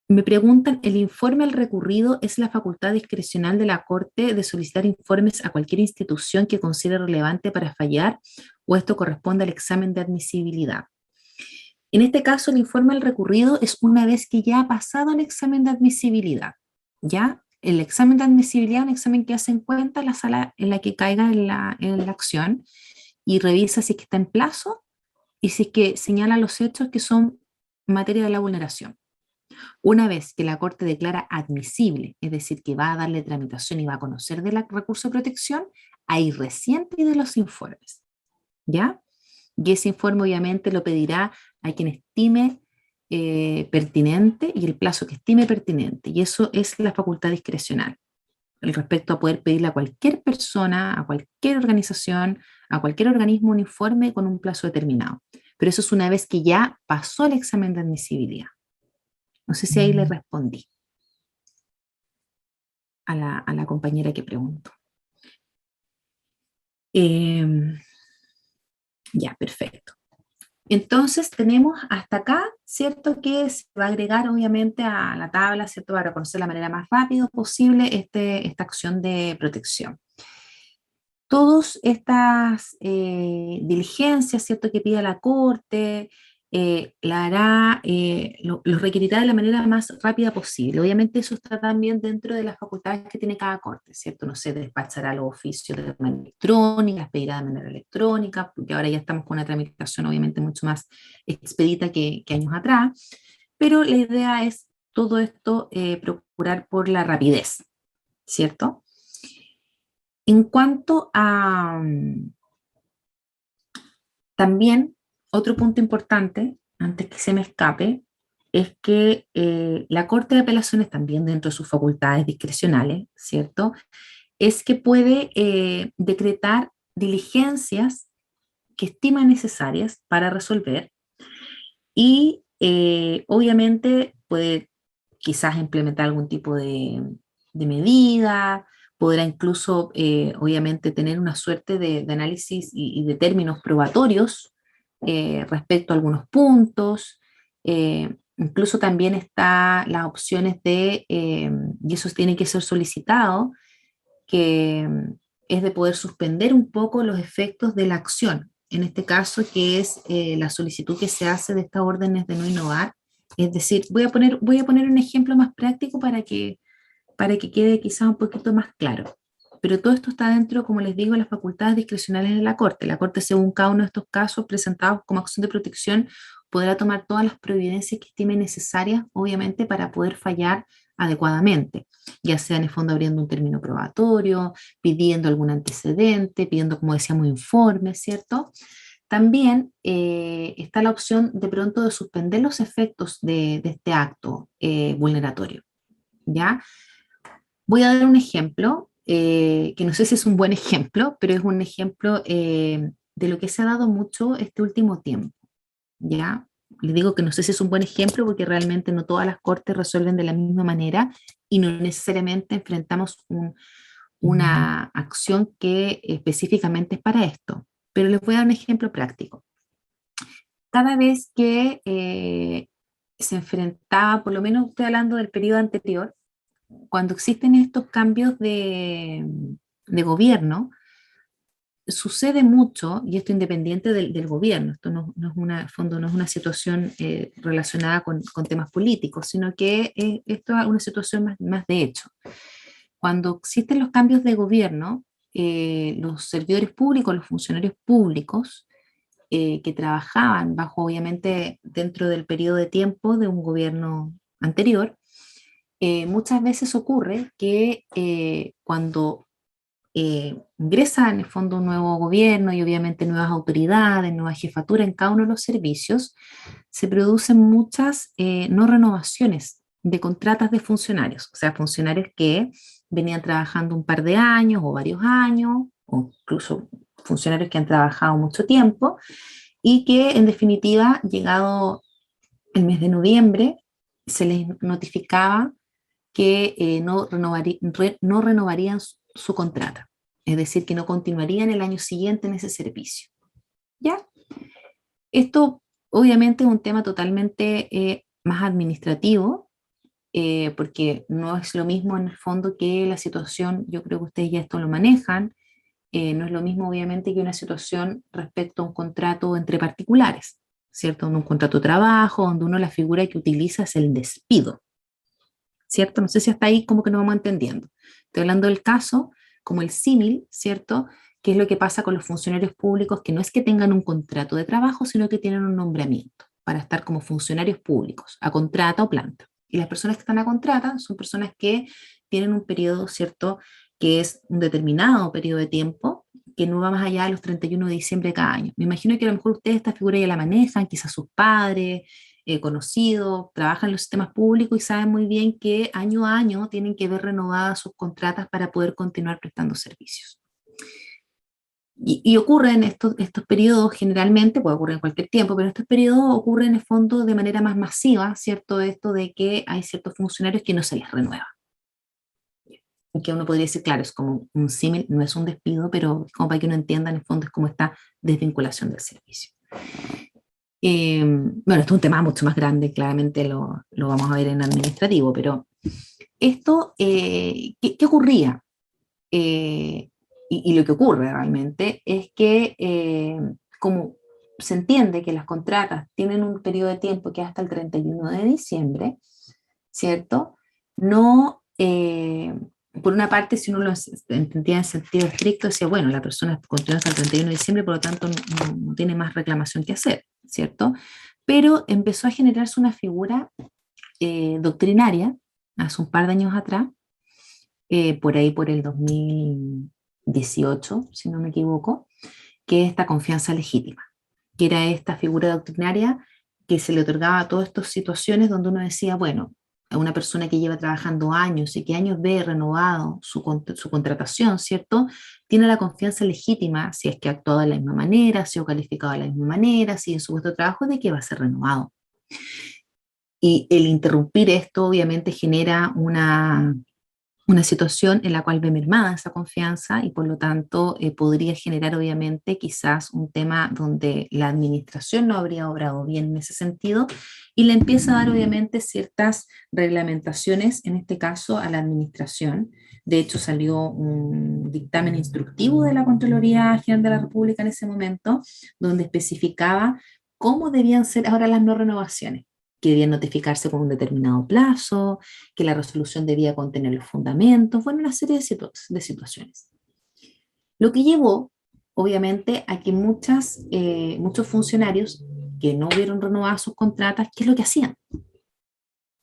Speaker 1: Me preguntan, ¿el informe al recurrido es la facultad discrecional de la Corte de solicitar informes a cualquier institución que considere relevante para fallar o esto corresponde al examen de admisibilidad? En este caso, el informe al recurrido es una vez que ya ha pasado el examen de admisibilidad. ¿Ya? El examen de admisibilidad es un examen que hace en cuenta la sala en la que caiga en la acción y revisa si es que está en plazo y si es que señala los hechos que son materia de la vulneración. Una vez que la Corte declara admisible, es decir, que va a darle tramitación y va a conocer del recurso de protección, ahí recién pide los informes. ¿Ya? Y ese informe obviamente lo pedirá a quien estime pertinente y el plazo que estime pertinente. Y eso es la facultad discrecional, el respecto a poder pedirle a cualquier persona, a cualquier organización, a cualquier organismo un informe con un plazo determinado. Pero eso es una vez que ya pasó el examen de admisibilidad. No sé si ahí le respondí a la compañera que preguntó. Ya, perfecto. Entonces tenemos hasta acá, ¿cierto? Que se va a agregar obviamente a la tabla, ¿cierto? Para conocer la manera más rápida posible esta acción de protección. Todas estas diligencias, ¿cierto? Que pida la Corte, la hará, los requerirá de la manera más rápida posible. Obviamente eso está también dentro de las facultades que tiene cada Corte, ¿cierto? No sé, despachará los oficios de manera electrónica, las pedirá de manera electrónica, porque ahora ya estamos con una tramitación obviamente mucho más expedita que años atrás, pero la idea es todo esto procurar por la rapidez, ¿cierto? En cuanto a también otro punto importante, antes que se me escape, es que la Corte de Apelaciones también dentro de sus facultades discrecionales, ¿cierto? Es que puede decretar diligencias que estima necesarias para resolver y obviamente puede quizás implementar algún tipo de medida, podrá incluso obviamente tener una suerte de análisis y de términos probatorios respecto a algunos puntos. Incluso también está las opciones y eso tiene que ser solicitado, que es de poder suspender un poco los efectos de la acción. En este caso, que es la solicitud que se hace de estas órdenes de no innovar. Es decir, voy a poner un ejemplo más práctico para que quede quizás un poquito más claro. Pero todo esto está dentro, como les digo, de las facultades discrecionales de la Corte. La Corte, según cada uno de estos casos presentados como acción de protección, podrá tomar todas las providencias que estime necesarias, obviamente, para poder fallar adecuadamente, ya sea en el fondo abriendo un término probatorio, pidiendo algún antecedente, pidiendo, como decíamos, informes, ¿cierto? También está la opción de pronto de suspender los efectos de este acto vulneratorio, ¿ya? Voy a dar un ejemplo, que no sé si es un buen ejemplo, pero es un ejemplo de lo que se ha dado mucho este último tiempo, ¿ya? Les digo que no sé si es un buen ejemplo porque realmente no todas las cortes resuelven de la misma manera y no necesariamente enfrentamos una acción que específicamente es para esto. Pero les voy a dar un ejemplo práctico. Cada vez que se enfrentaba, por lo menos estoy hablando del periodo anterior, cuando existen estos cambios de gobierno, sucede mucho, y esto independiente del gobierno, esto no es una, en fondo, no es una situación relacionada con temas políticos, sino que esto es una situación más de hecho. Cuando existen los cambios de gobierno, los servidores públicos, los funcionarios públicos, que trabajaban bajo, obviamente, dentro del periodo de tiempo de un gobierno anterior, muchas veces ocurre que cuando ingresa en el fondo un nuevo gobierno y obviamente nuevas autoridades, nueva jefatura en cada uno de los servicios, se producen muchas no renovaciones de contratas de funcionarios, o sea, funcionarios que venían trabajando un par de años o varios años, o incluso funcionarios que han trabajado mucho tiempo y que en definitiva, llegado el mes de noviembre, se les notificaba que no renovarían su contrata, es decir, que no continuarían el año siguiente en ese servicio. ¿Ya? Esto obviamente es un tema totalmente más administrativo, porque no es lo mismo en el fondo que la situación, yo creo que ustedes ya esto lo manejan, no es lo mismo obviamente que una situación respecto a un contrato entre particulares, ¿cierto? Un contrato de trabajo, donde uno la figura que utiliza es el despido, ¿cierto? No sé si hasta ahí como que nos vamos entendiendo. Estoy hablando del caso como el símil, ¿cierto? ¿Qué es lo que pasa con los funcionarios públicos que no es que tengan un contrato de trabajo, sino que tienen un nombramiento para estar como funcionarios públicos, a contrata o planta? Y las personas que están a contrata son personas que tienen un periodo, ¿cierto? Que es un determinado periodo de tiempo, que no va más allá de los 31 de diciembre de cada año. Me imagino que a lo mejor ustedes esta figura ya la manejan, quizás sus padres, conocidos, trabajan en los sistemas públicos y saben muy bien que año a año tienen que ver renovadas sus contratas para poder continuar prestando servicios. Y ocurren estos periodos generalmente, puede ocurrir en cualquier tiempo, pero estos periodos ocurren en el fondo de manera más masiva, ¿cierto? Esto de que hay ciertos funcionarios que no se les renueva. Y que uno podría decir, claro, es como un símil, no es un despido, pero como para que uno entienda, en el fondo es como esta desvinculación del servicio. Bueno, esto es un tema mucho más grande, claramente lo vamos a ver en administrativo, pero esto, ¿qué ocurría? Y lo que ocurre realmente es que como se entiende que las contratas tienen un periodo de tiempo que es hasta el 31 de diciembre, ¿cierto? No, por una parte, si uno lo entendía en sentido estricto, decía, bueno, la persona continúa hasta el 31 de diciembre, por lo tanto no tiene más reclamación que hacer, ¿cierto? Pero empezó a generarse una figura doctrinaria hace un par de años atrás, por ahí por el 2000, 18, si no me equivoco, que es esta confianza legítima, que era esta figura doctrinaria que se le otorgaba a todas estas situaciones donde uno decía, bueno, a una persona que lleva trabajando años y que años ve renovado su contratación, ¿cierto? Tiene la confianza legítima si es que ha actuado de la misma manera, si ha calificado de la misma manera, si en su puesto de trabajo de que va a ser renovado. Y el interrumpir esto obviamente genera una situación en la cual ve mermada esa confianza y por lo tanto podría generar obviamente quizás un tema donde la administración no habría obrado bien en ese sentido y le empieza a dar obviamente ciertas reglamentaciones, en este caso a la administración. De hecho salió un dictamen instructivo de la Contraloría General de la República en ese momento donde especificaba cómo debían ser ahora las no renovaciones, que debían notificarse con un determinado plazo, que la resolución debía contener los fundamentos, bueno, una serie de situaciones. Lo que llevó, obviamente, a que muchos funcionarios que no hubieron renovado sus contratas, ¿qué es lo que hacían?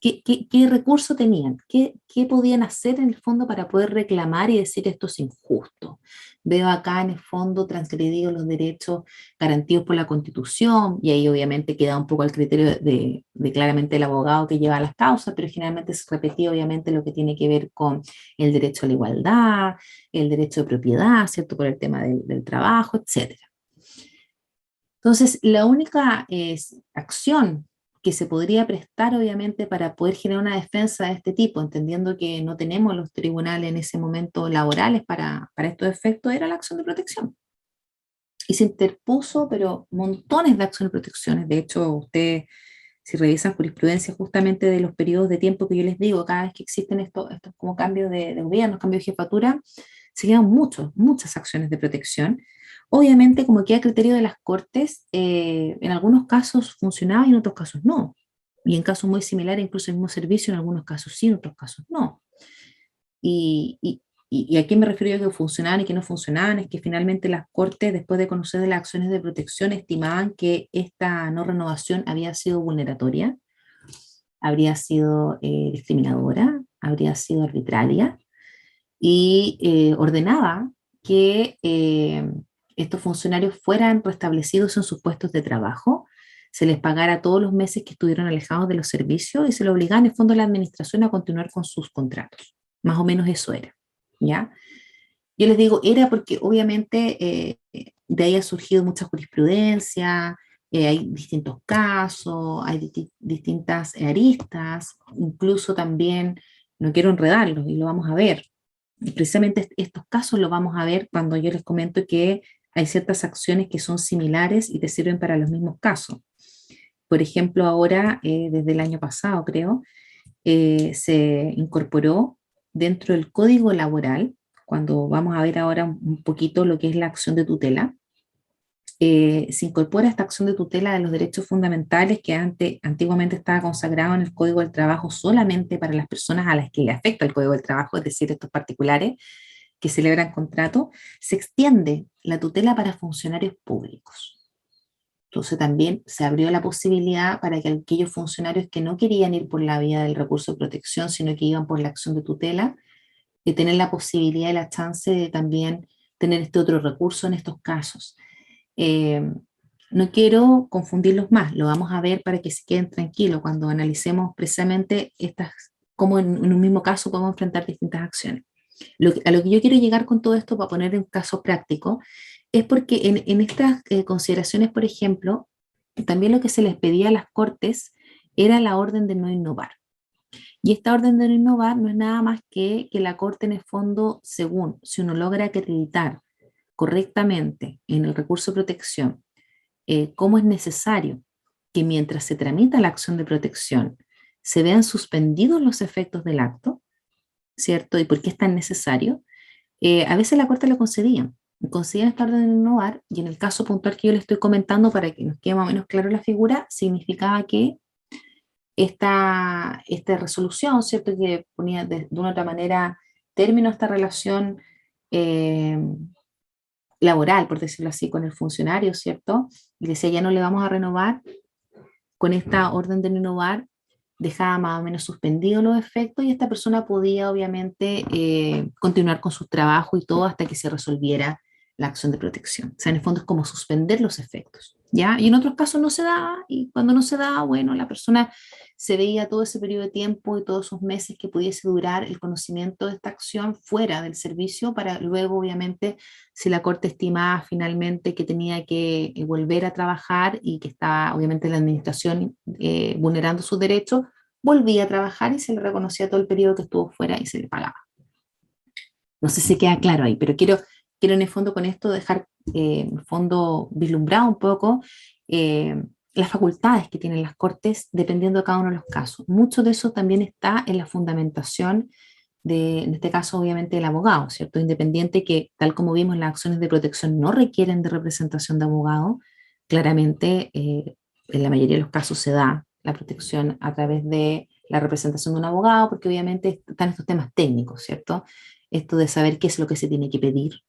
Speaker 1: ¿Qué recurso tenían? ¿Qué podían hacer en el fondo para poder reclamar y decir esto es injusto? Veo acá en el fondo transgredidos los derechos garantidos por la Constitución y ahí obviamente queda un poco al criterio de claramente el abogado que lleva las causas, pero generalmente se repetía obviamente lo que tiene que ver con el derecho a la igualdad, el derecho de propiedad, ¿cierto? Por el tema del trabajo, etcétera. Entonces, la única acción que se podría prestar, obviamente, para poder generar una defensa de este tipo, entendiendo que no tenemos los tribunales en ese momento laborales para estos efectos, era la acción de protección. Y se interpuso, pero montones de acciones de protecciones. De hecho, ustedes, si revisan jurisprudencia justamente de los periodos de tiempo que yo les digo, cada vez que existen estos como cambios de gobierno, cambios de jefatura, se llevan muchas acciones de protección. Obviamente, como queda a criterio de las cortes, en algunos casos funcionaba y en otros casos no. Y en casos muy similares, incluso el mismo servicio, en algunos casos sí, en otros casos no. Y, y, y a qué me refiero yo que funcionaban y que no funcionaban, es que finalmente las cortes, después de conocer de las acciones de protección, estimaban que esta no renovación había sido vulneratoria, habría sido discriminadora, habría sido arbitraria y ordenaba que estos funcionarios fueran restablecidos en sus puestos de trabajo, se les pagara todos los meses que estuvieron alejados de los servicios y se le obligaba en el fondo a la administración a continuar con sus contratos. Más o menos eso era, ¿ya? Yo les digo, era porque obviamente de ahí ha surgido mucha jurisprudencia, hay distintos casos, hay distintas aristas, incluso también, no quiero enredarlos y lo vamos a ver, y precisamente estos casos los vamos a ver cuando yo les comento que hay ciertas acciones que son similares y te sirven para los mismos casos. Por ejemplo, ahora, desde el año pasado creo, se incorporó dentro del Código Laboral, cuando vamos a ver ahora un poquito lo que es la acción de tutela, se incorpora esta acción de tutela de los derechos fundamentales que antiguamente estaba consagrado en el Código del Trabajo solamente para las personas a las que le afecta el Código del Trabajo, es decir, estos particulares que celebran contrato, se extiende la tutela para funcionarios públicos. Entonces también se abrió la posibilidad para que aquellos funcionarios que no querían ir por la vía del recurso de protección, sino que iban por la acción de tutela, de tener la posibilidad y la chance de también tener este otro recurso en estos casos. Eh, no quiero confundirlos más, lo vamos a ver para que se queden tranquilos cuando analicemos precisamente cómo en un mismo caso podemos enfrentar distintas acciones. A lo que yo quiero llegar con todo esto, para poner un caso práctico, es porque en estas consideraciones, por ejemplo, también lo que se les pedía a las cortes era la orden de no innovar. Y esta orden de no innovar no es nada más que la corte en el fondo, según si uno logra acreditar correctamente en el recurso de protección cómo es necesario que mientras se tramita la acción de protección se vean suspendidos los efectos del acto, ¿cierto? ¿Y por qué es tan necesario? A veces la Corte lo concedían esta orden de innovar y en el caso puntual que yo le estoy comentando para que nos quede más o menos claro la figura, significaba que esta resolución, ¿cierto? Que ponía de una u otra manera término a esta relación eh, laboral, por decirlo así, con el funcionario, ¿cierto? Y decía, ya no le vamos a renovar con esta orden de no innovar, dejaba más o menos suspendidos los efectos y esta persona podía obviamente continuar con su trabajo y todo hasta que se resolviera la acción de protección. O sea, en el fondo es como suspender los efectos, ¿ya? Y en otros casos no se da, y cuando no se da, bueno, la persona se veía todo ese periodo de tiempo y todos esos meses que pudiese durar el conocimiento de esta acción fuera del servicio para luego, obviamente, si la Corte estimaba finalmente que tenía que volver a trabajar y que estaba, obviamente, la administración vulnerando sus derechos, volvía a trabajar y se le reconocía todo el periodo que estuvo fuera y se le pagaba. No sé si queda claro ahí, pero quiero en el fondo con esto dejar en el fondo vislumbrado un poco las facultades que tienen las Cortes dependiendo de cada uno de los casos. Mucho de eso también está en la fundamentación en este caso obviamente el abogado, ¿cierto? Independiente que, tal como vimos, las acciones de protección no requieren de representación de abogado, claramente en la mayoría de los casos se da la protección a través de la representación de un abogado, porque obviamente están estos temas técnicos, ¿cierto? Esto de saber qué es lo que se tiene que pedir,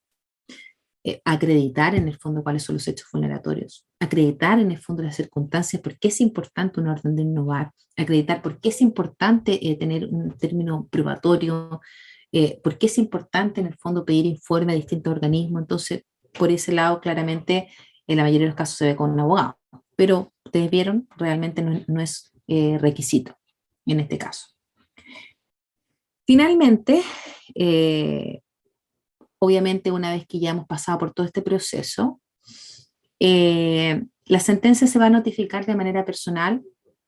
Speaker 1: acreditar en el fondo cuáles son los hechos vulneratorios, acreditar en el fondo las circunstancias, por qué es importante una orden de innovar, acreditar por qué es importante tener un término probatorio, por qué es importante en el fondo pedir informe a distintos organismos. Entonces, por ese lado, claramente, en la mayoría de los casos se ve con un abogado, pero ustedes vieron, realmente no es requisito en este caso. Finalmente, obviamente una vez que ya hemos pasado por todo este proceso, la sentencia se va a notificar de manera personal,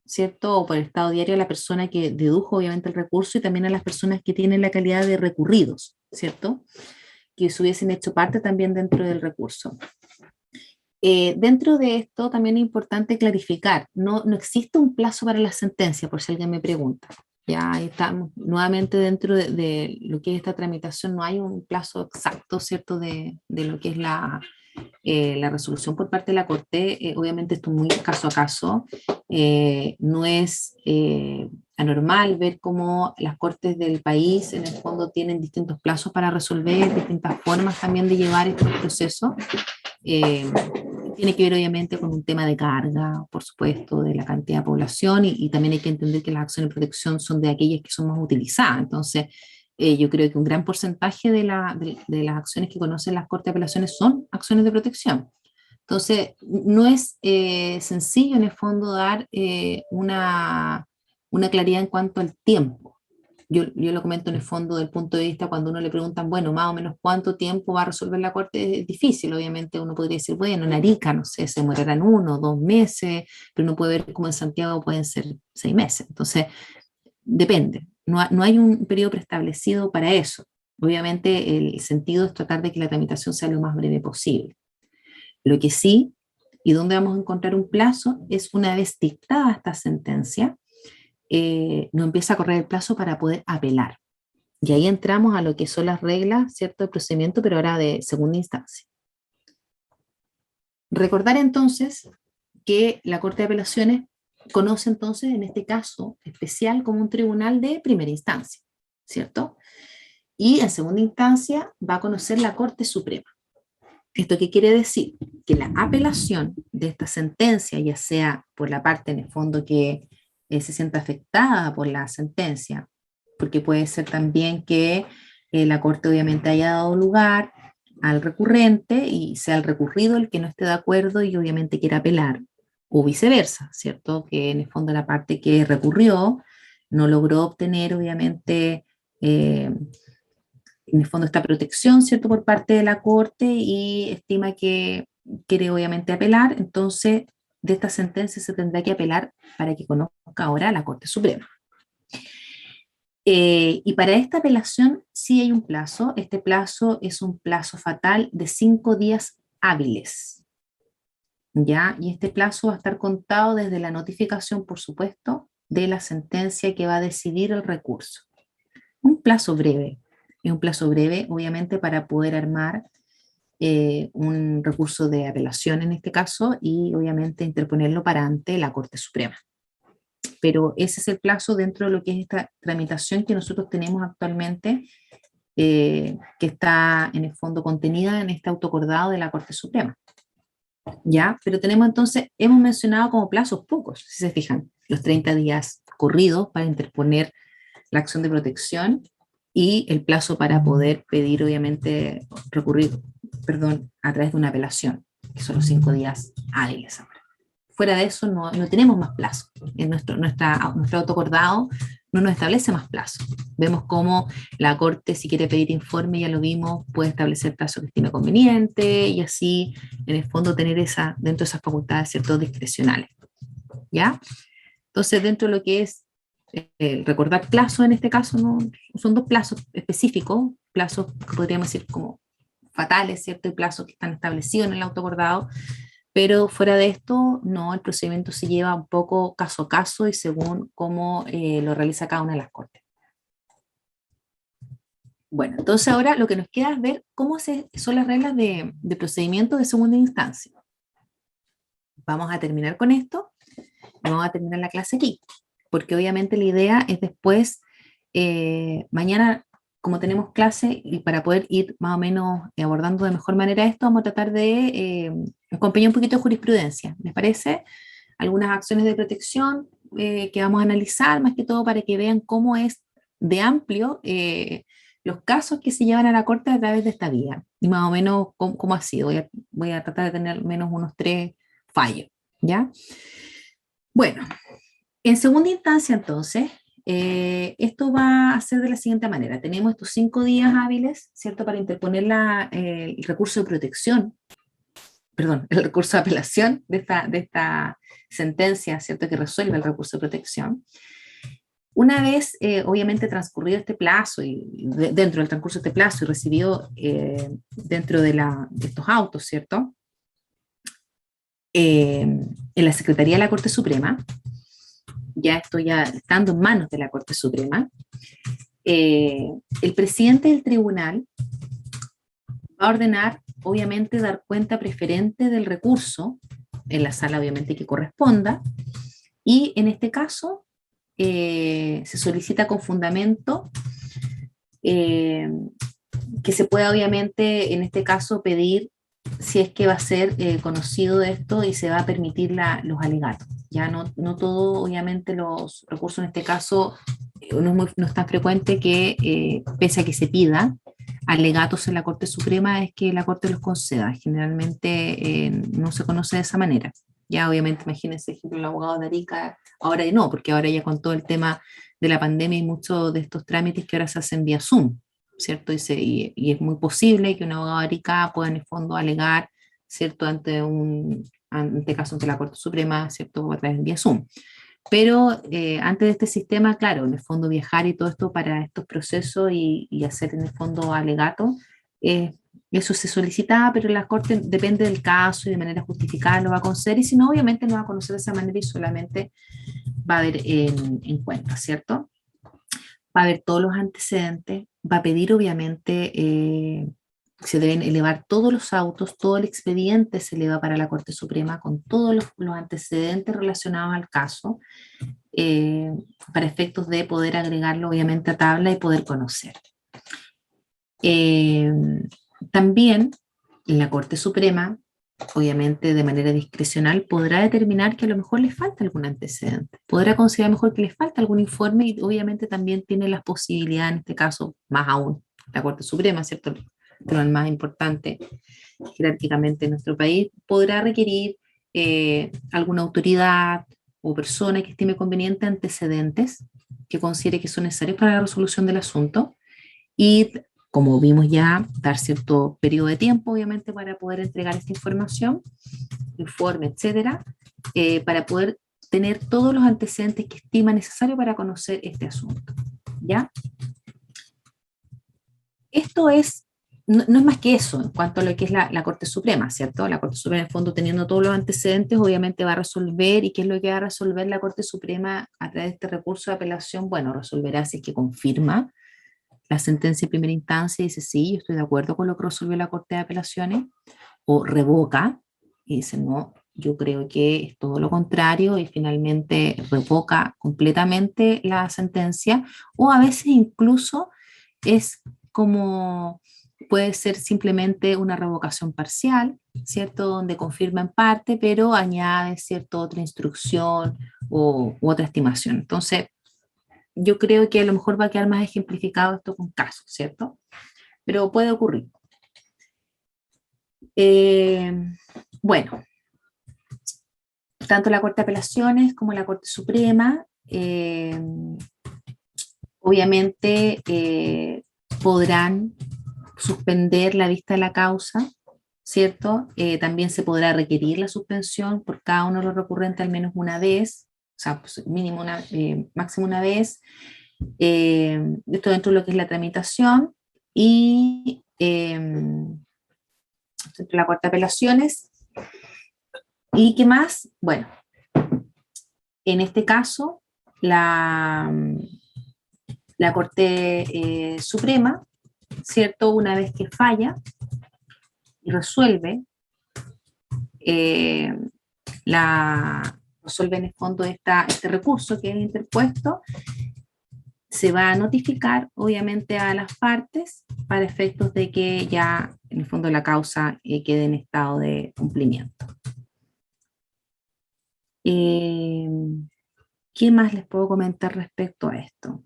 Speaker 1: ¿cierto? O por el estado diario a la persona que dedujo obviamente el recurso y también a las personas que tienen la calidad de recurridos, ¿cierto? Que se hubiesen hecho parte también dentro del recurso. Dentro de esto también es importante clarificar, no existe un plazo para la sentencia, por si alguien me pregunta. Ya estamos nuevamente dentro de lo que es esta tramitación, no hay un plazo exacto, ¿cierto?, de lo que es la resolución por parte de la Corte. Obviamente esto es muy caso a caso, no es anormal ver cómo las Cortes del país en el fondo tienen distintos plazos para resolver, distintas formas también de llevar estos procesos. Eh, Tiene que ver obviamente con un tema de carga, por supuesto, de la cantidad de población y también hay que entender que las acciones de protección son de aquellas que son más utilizadas. Entonces, yo creo que un gran porcentaje de las acciones que conocen las Cortes de Apelaciones son acciones de protección. Entonces, no es sencillo en el fondo dar una claridad en cuanto al tiempo. Yo lo comento en el fondo del punto de vista cuando uno le preguntan, bueno, más o menos cuánto tiempo va a resolver la Corte, es difícil, obviamente uno podría decir, bueno, en Arica, no sé, se demorarán 1 o 2 meses, pero uno puede ver como en Santiago pueden ser 6 meses. Entonces, depende, no hay un periodo preestablecido para eso. Obviamente el sentido es tratar de que la tramitación sea lo más breve posible. Lo que sí, y donde vamos a encontrar un plazo, es una vez dictada esta sentencia, no empieza a correr el plazo para poder apelar. Y ahí entramos a lo que son las reglas, ¿cierto?, de procedimiento, pero ahora de segunda instancia. Recordar entonces que la Corte de Apelaciones conoce entonces, en este caso especial, como un tribunal de primera instancia, ¿cierto? Y en segunda instancia va a conocer la Corte Suprema. ¿Esto qué quiere decir? Que la apelación de esta sentencia, ya sea por la parte en el fondo que se sienta afectada por la sentencia, porque puede ser también que la Corte obviamente haya dado lugar al recurrente y sea el recurrido el que no esté de acuerdo y obviamente quiera apelar, o viceversa, ¿cierto? Que en el fondo la parte que recurrió no logró obtener obviamente en el fondo esta protección, ¿cierto?, por parte de la Corte y estima que quiere obviamente apelar, entonces de esta sentencia se tendrá que apelar para que conozca ahora la Corte Suprema. Y para esta apelación sí hay un plazo. Este plazo es un plazo fatal de 5 días hábiles, ¿ya? Y este plazo va a estar contado desde la notificación, por supuesto, de la sentencia que va a decidir el recurso. Un plazo breve, es un plazo breve, obviamente, para poder armar un recurso de apelación en este caso y obviamente interponerlo para ante la Corte Suprema. Pero ese es el plazo dentro de lo que es esta tramitación que nosotros tenemos actualmente, que está en el fondo contenida en este autoacordado de la Corte Suprema. ¿Ya? Pero tenemos entonces, hemos mencionado como plazos pocos, si se fijan, los 30 días corridos para interponer la acción de protección y el plazo para poder pedir, obviamente, recurrir, perdón, a través de una apelación, que son los 5 días hábiles ahora. Fuera de eso no tenemos más plazo. En nuestro autoacordado no nos establece más plazo. Vemos cómo la Corte, si quiere pedir informe, ya lo vimos, puede establecer plazo que estime conveniente y así, en el fondo, tener dentro de esas facultades ciertos discrecionales. ¿Ya? Entonces, dentro de lo que es recordar plazo, en este caso, ¿no? Son 2 plazos específicos, plazos que podríamos decir como fatales, ¿cierto? Y plazos que están establecidos en el autoacordado, pero fuera de esto, no, el procedimiento se lleva un poco caso a caso y según cómo lo realiza cada una de las cortes. Bueno, entonces ahora lo que nos queda es ver cómo son las reglas de procedimiento de segunda instancia. Vamos a terminar con esto y vamos a terminar la clase aquí, porque obviamente la idea es después, mañana, como tenemos clase, y para poder ir más o menos abordando de mejor manera esto, vamos a tratar de acompañar un poquito de jurisprudencia, ¿les parece? Algunas acciones de protección que vamos a analizar, más que todo para que vean cómo es de amplio los casos que se llevan a la Corte a través de esta vía, y más o menos cómo ha sido. Voy a tratar de tener al menos unos 3 fallos, ¿ya? Bueno, en segunda instancia, entonces, esto va a ser de la siguiente manera. Tenemos estos 5 días hábiles, ¿cierto?, para interponer el recurso de protección, perdón, el recurso de apelación de esta sentencia, ¿cierto?, que resuelve el recurso de protección. Una vez, obviamente, transcurrido este plazo y dentro del transcurso de este plazo y recibido dentro de estos autos, ¿cierto?, en la Secretaría de la Corte Suprema, ya esto ya estando en manos de la Corte Suprema, el presidente del tribunal va a ordenar, obviamente, dar cuenta preferente del recurso en la sala, obviamente, que corresponda, y en este caso se solicita con fundamento que se pueda, obviamente, en este caso pedir si es que va a ser conocido esto y se va a permitir los alegatos. Ya no todo, obviamente, los recursos en este caso no es tan frecuente que, pese a que se pida alegatos en la Corte Suprema, es que la Corte los conceda. Generalmente no se conoce de esa manera. Ya obviamente, imagínense, por ejemplo, el abogado de Arica, ahora no, porque ahora ya con todo el tema de la pandemia y muchos de estos trámites que ahora se hacen vía Zoom, ¿cierto? Y es muy posible que un abogado de Arica pueda en el fondo alegar, ¿cierto?, ante caso ante la Corte Suprema, ¿cierto?, a través de vía Zoom. Pero antes de este sistema, claro, en el fondo viajar y todo esto para estos procesos y hacer en el fondo alegato, eso se solicitaba, pero la Corte depende del caso y de manera justificada lo va a conceder, y si no, obviamente no va a conocer de esa manera y solamente va a haber en cuenta, ¿cierto? Va a ver todos los antecedentes, va a pedir obviamente, se deben elevar todos los autos, todo el expediente se eleva para la Corte Suprema con todos los antecedentes relacionados al caso, para efectos de poder agregarlo obviamente a tabla y poder conocer. También la Corte Suprema, obviamente de manera discrecional, podrá determinar que a lo mejor les falta algún antecedente, podrá considerar mejor que les falta algún informe y obviamente también tiene las posibilidades, en este caso, más aún, la Corte Suprema, ¿cierto?, el tribunal más importante jerárquicamente en nuestro país, podrá requerir alguna autoridad o persona que estime conveniente antecedentes que considere que son necesarios para la resolución del asunto y, como vimos ya, dar cierto periodo de tiempo, obviamente, para poder entregar esta información, informe, etcétera, para poder tener todos los antecedentes que estima necesario para conocer este asunto, ¿ya? Esto no es más que eso en cuanto a lo que es la Corte Suprema, ¿cierto? La Corte Suprema, en el fondo, teniendo todos los antecedentes, obviamente va a resolver. ¿Y qué es lo que va a resolver la Corte Suprema a través de este recurso de apelación? Bueno, resolverá si es que confirma la sentencia en primera instancia y dice, sí, yo estoy de acuerdo con lo que resolvió la Corte de Apelaciones, o revoca y dice, no, yo creo que es todo lo contrario, y finalmente revoca completamente la sentencia, o a veces incluso es como puede ser simplemente una revocación parcial, ¿cierto? Donde confirma en parte, pero añade, ¿cierto?, otra instrucción u otra estimación. Entonces, yo creo que a lo mejor va a quedar más ejemplificado esto con casos, ¿cierto? Pero puede ocurrir. Bueno, tanto la Corte de Apelaciones como la Corte Suprema, obviamente podrán suspender la vista de la causa, ¿cierto? También se podrá requerir la suspensión por cada uno de los recurrentes al menos una vez, o sea, pues, mínimo máximo una vez. Esto dentro de lo que es la tramitación y dentro de la Corte de Apelaciones. ¿Y qué más? Bueno, en este caso, la Corte Suprema, ¿cierto? Una vez que falla y resuelve, resuelve en el fondo este recurso que es interpuesto, se va a notificar obviamente a las partes para efectos de que ya en el fondo la causa quede en estado de cumplimiento. ¿Qué más les puedo comentar respecto a esto?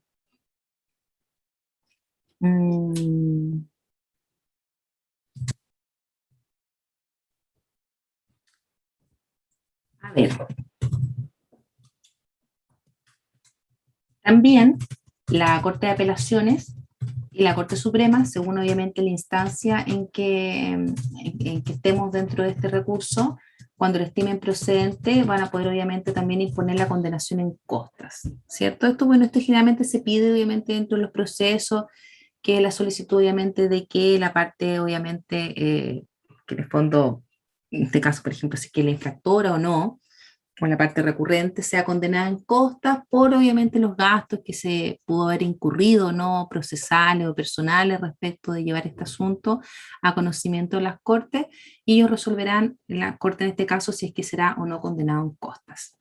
Speaker 1: A ver, también la Corte de Apelaciones y la Corte Suprema, según obviamente la instancia en que estemos dentro de este recurso, cuando lo estimen procedente, van a poder obviamente también imponer la condenación en costas, ¿cierto? Esto, bueno, esto generalmente se pide obviamente dentro de los procesos, que es la solicitud obviamente de que la parte obviamente, que en el fondo, en este caso por ejemplo, si es que la infractora o no, con la parte recurrente sea condenada en costas por obviamente los gastos que se pudo haber incurrido, no procesales o personales respecto de llevar este asunto a conocimiento de las Cortes, y ellos resolverán, la Corte en este caso, si es que será o no condenado en costas.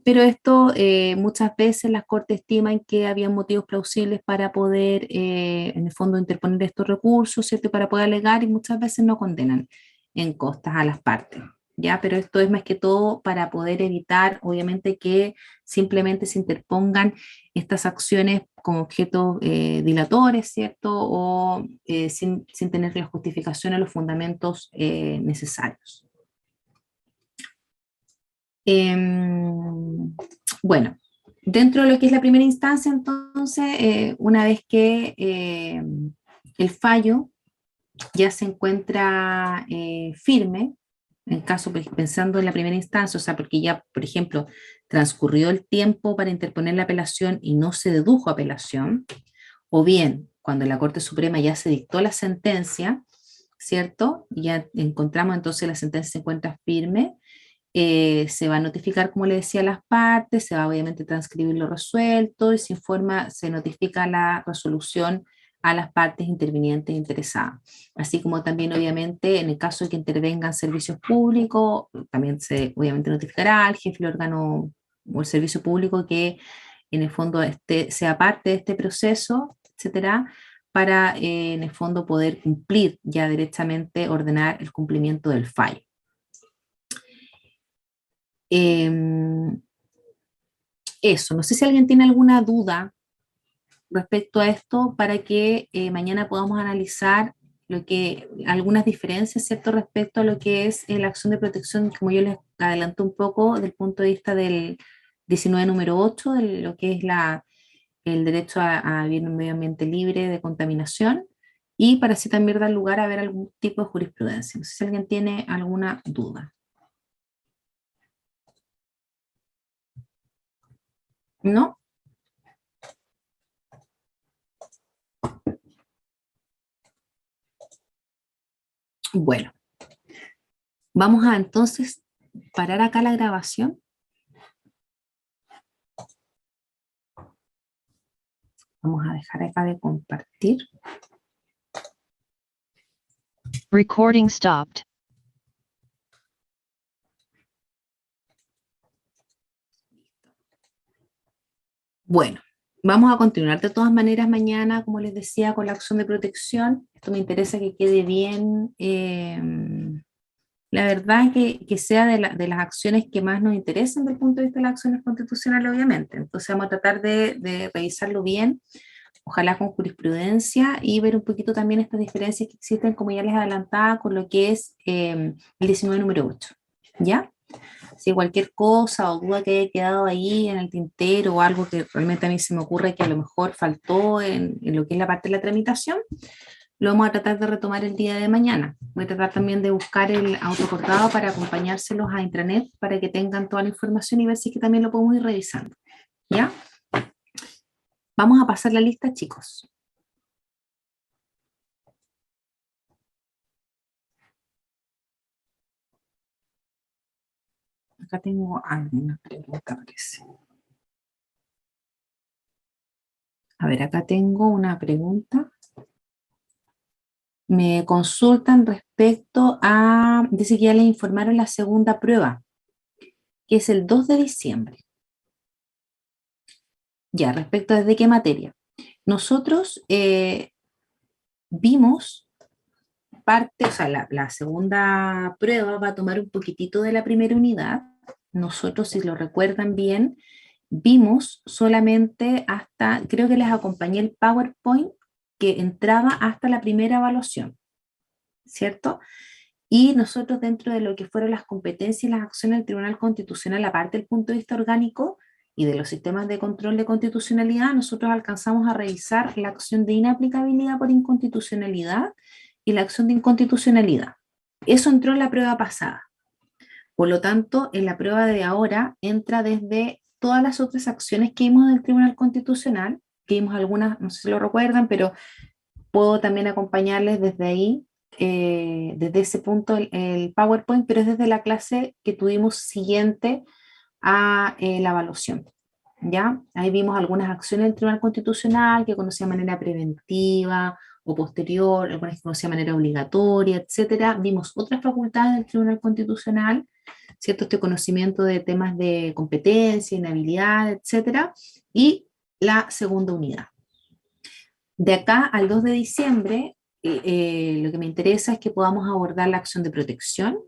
Speaker 1: Pero esto muchas veces las Cortes estiman que había motivos plausibles para poder, en el fondo, interponer estos recursos, ¿cierto? Para poder alegar, y muchas veces no condenan en costas a las partes. ¿Ya? Pero esto es más que todo para poder evitar, obviamente, que simplemente se interpongan estas acciones con objetos dilatores, ¿cierto? O sin tener la justificación o los fundamentos necesarios. Bueno, dentro de lo que es la primera instancia, entonces, una vez que el fallo ya se encuentra firme, en caso, pensando en la primera instancia, o sea, porque ya, por ejemplo, transcurrió el tiempo para interponer la apelación y no se dedujo apelación, o bien cuando la Corte Suprema ya se dictó la sentencia, ¿cierto? Ya encontramos entonces la sentencia se encuentra firme, se va a notificar, como le decía, a las partes, se va obviamente a transcribir lo resuelto y se informa, se notifica la resolución a las partes intervinientes interesadas. Así como también, obviamente, en el caso de que intervengan servicios públicos, también se obviamente notificará al jefe del órgano o el servicio público que en el fondo sea parte de este proceso, etcétera, para en el fondo poder cumplir ya directamente, ordenar el cumplimiento del fallo. Eso, no sé si alguien tiene alguna duda respecto a esto para que mañana podamos analizar algunas diferencias, ¿cierto?, respecto a lo que es la acción de protección, como yo les adelanté un poco, del punto de vista del 19 número 8, de lo que es el derecho a vivir en un medio ambiente libre de contaminación, y para así también dar lugar a ver algún tipo de jurisprudencia. No sé si alguien tiene alguna duda. ¿No? Bueno, vamos a entonces parar acá la grabación. Vamos a dejar acá de compartir.
Speaker 2: Recording stopped.
Speaker 1: Bueno, Vamos a continuar de todas maneras mañana, como les decía, con la acción de protección. Esto me interesa que quede bien. La verdad es que sea de las acciones que más nos interesan desde el punto de vista de las acciones constitucionales, obviamente. Entonces vamos a tratar de revisarlo bien, ojalá con jurisprudencia, y ver un poquito también estas diferencias que existen, como ya les adelantaba, con lo que es el 19 número 8. ¿Ya? Si cualquier cosa o duda que haya quedado ahí en el tintero o algo que realmente a mí se me ocurre que a lo mejor faltó en lo que es la parte de la tramitación, lo vamos a tratar de retomar el día de mañana. Voy a tratar también de buscar el autocortado para acompañárselos a intranet para que tengan toda la información y ver si es que también lo podemos ir revisando. ¿Ya? Vamos a pasar la lista, chicos. Acá tengo alguna pregunta, parece. A ver, acá tengo una pregunta. Me consultan respecto a, dice que ya les informaron la segunda prueba, que es el 2 de diciembre. Ya, respecto a de qué materia. Nosotros vimos parte, o sea, la segunda prueba va a tomar un poquitito de la primera unidad. Nosotros, si lo recuerdan bien, vimos solamente hasta, creo que les acompañé el PowerPoint que entraba hasta la primera evaluación, ¿cierto? Y nosotros dentro de lo que fueron las competencias y las acciones del Tribunal Constitucional, aparte del punto de vista orgánico y de los sistemas de control de constitucionalidad, nosotros alcanzamos a revisar la acción de inaplicabilidad por inconstitucionalidad y la acción de inconstitucionalidad. Eso entró en la prueba pasada. Por lo tanto, en la prueba de ahora entra desde todas las otras acciones que vimos del Tribunal Constitucional, que vimos algunas, no sé si lo recuerdan, pero puedo también acompañarles desde ahí, desde ese punto el PowerPoint, pero es desde la clase que tuvimos siguiente a la evaluación. ¿Ya? Ahí vimos algunas acciones del Tribunal Constitucional que conocía de manera preventiva o posterior, algunas que conocía de manera obligatoria, etcétera. Vimos otras facultades del Tribunal Constitucional, ¿cierto? Este conocimiento de temas de competencia, inhabilidad, etcétera. Y la segunda unidad. De acá al 2 de diciembre, lo que me interesa es que podamos abordar la acción de protección,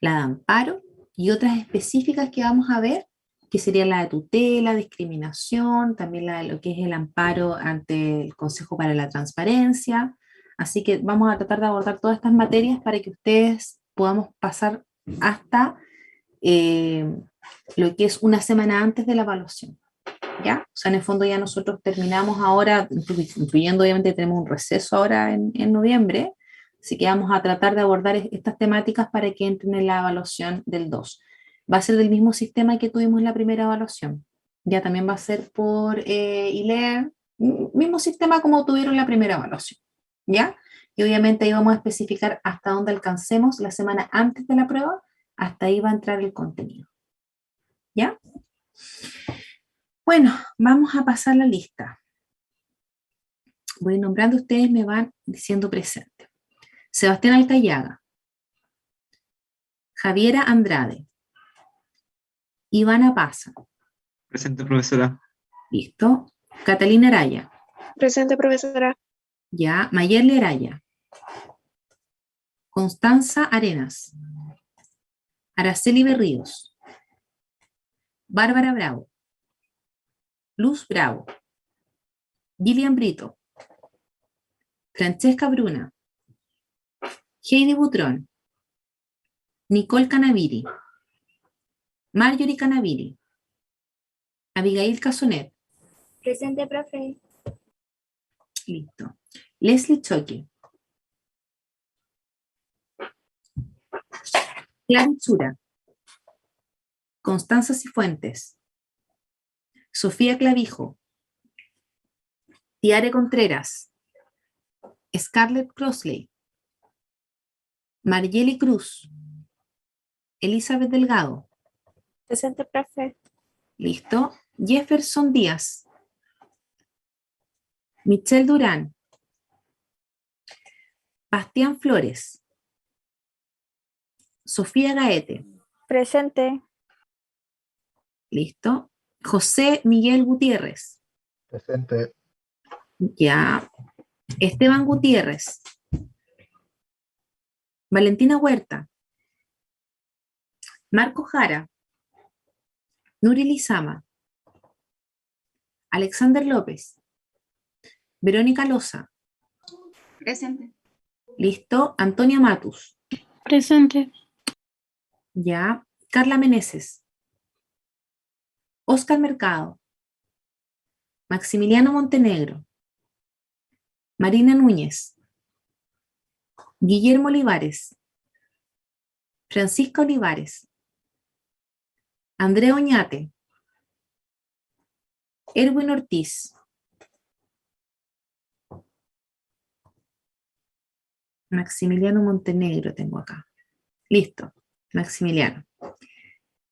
Speaker 1: la de amparo y otras específicas que vamos a ver, que sería la de tutela, discriminación, también la de lo que es el amparo ante el Consejo para la Transparencia. Así que vamos a tratar de abordar todas estas materias para que ustedes podamos pasar hasta eh, lo que es una semana antes de la evaluación. ¿Ya? O sea, en el fondo ya nosotros terminamos ahora, incluyendo obviamente tenemos un receso ahora en noviembre, así que vamos a tratar de abordar estas temáticas para que entren en la evaluación del 2. Va a ser del mismo sistema que tuvimos en la primera evaluación. Ya también va a ser por ILER, mismo sistema como tuvieron la primera evaluación. ¿Ya? Y obviamente ahí vamos a especificar hasta dónde alcancemos la semana antes de la prueba, hasta ahí va a entrar el contenido. ¿Ya? Bueno, vamos a pasar la lista. Voy nombrando, ustedes me van diciendo presente. Sebastián Alcayaga, Javiera Andrade, Ivana Paza,
Speaker 3: Presente, profesora.
Speaker 1: listo. Catalina Araya,
Speaker 4: Presente, profesora.
Speaker 1: ya. Mayerle Araya, Constanza Arenas, Araceli Berríos, Bárbara Bravo, Luz Bravo, Gillian Brito, Francesca Bruna, Heidi Butrón, Nicole Canaviri, Marjorie Canaviri, Abigail Casonet,
Speaker 4: Presente, profe.
Speaker 1: listo. Leslie Choque, Clara Chura, Constanza Cifuentes, Sofía Clavijo, Tiare Contreras, Scarlett Crossley, Marieli Cruz, Elizabeth Delgado,
Speaker 4: Presente, profe.
Speaker 1: listo. Jefferson Díaz, Michelle Durán, Bastián Flores, Sofía Gaete,
Speaker 4: Presente.
Speaker 1: listo. José Miguel Gutiérrez,
Speaker 5: Presente.
Speaker 1: Ya. Esteban Gutiérrez. Valentina Huerta. Marco Jara. Nuri Lizama. Alexander López. Verónica Loza.
Speaker 6: Presente.
Speaker 1: Listo. Antonia Matus.
Speaker 4: Presente.
Speaker 1: Ya. Carla Meneses. Oscar Mercado. Maximiliano Montenegro. Marina Núñez. Guillermo Olivares. Francisca Olivares. Andrea Oñate. Erwin Ortiz. Maximiliano Montenegro tengo acá. Listo. Maximiliano.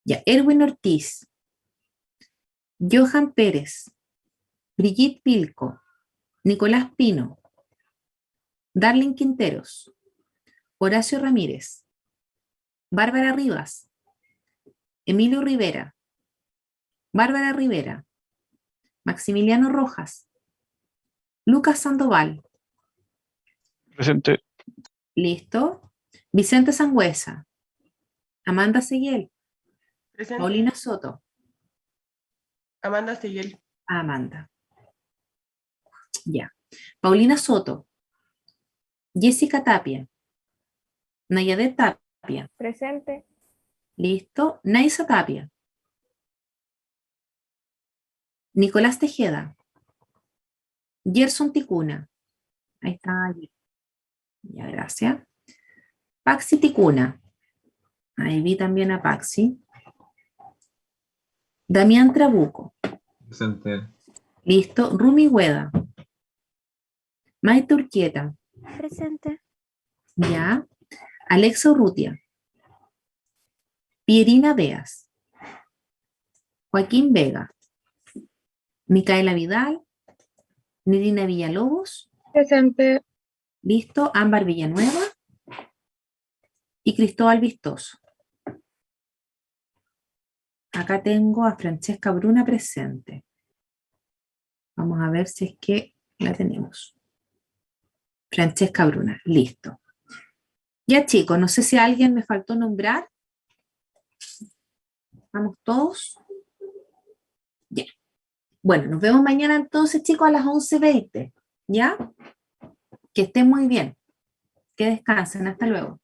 Speaker 1: Ya. Erwin Ortiz. Johan Pérez. Brigitte Pilco. Nicolás Pino. Darling Quinteros. Horacio Ramírez. Bárbara Rivas. Emilio Rivera. Bárbara Rivera. Maximiliano Rojas. Lucas Sandoval.
Speaker 7: Presente.
Speaker 1: Listo. Vicente Sangüesa. Amanda Seguel.
Speaker 8: Presente.
Speaker 1: Paulina Soto.
Speaker 8: Amanda Seguel.
Speaker 1: Amanda. Ya. Paulina Soto. Jessica Tapia. Nayadet Tapia.
Speaker 4: Presente.
Speaker 1: Listo. Naisa Tapia. Nicolás Tejeda. Gerson Ticuna. Ahí está. Ya, gracias. Paxi Ticuna. Ahí vi también a Paxi. Damián Trabuco.
Speaker 3: Presente.
Speaker 1: Listo. Rumi Hueda. Maite Urquieta.
Speaker 4: Presente.
Speaker 1: Ya. Alexa Urrutia. Pierina Beas. Joaquín Vega. Micaela Vidal. Nirina Villalobos.
Speaker 4: Presente.
Speaker 1: Listo. Ámbar Villanueva. Y Cristóbal Vistoso. Acá tengo a Francesca Bruna presente. Vamos a ver si es que la tenemos. Francesca Bruna, listo. Ya chicos, no sé si a alguien me faltó nombrar. ¿Vamos todos? Ya. Bueno, nos vemos mañana entonces chicos a las 11:20. ¿Ya? Que estén muy bien. Que descansen. Hasta luego.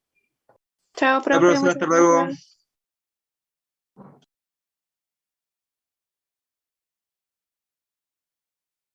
Speaker 4: Chao,
Speaker 3: La
Speaker 4: profe.
Speaker 3: profesora,
Speaker 4: muchas
Speaker 3: hasta luego.
Speaker 4: gracias.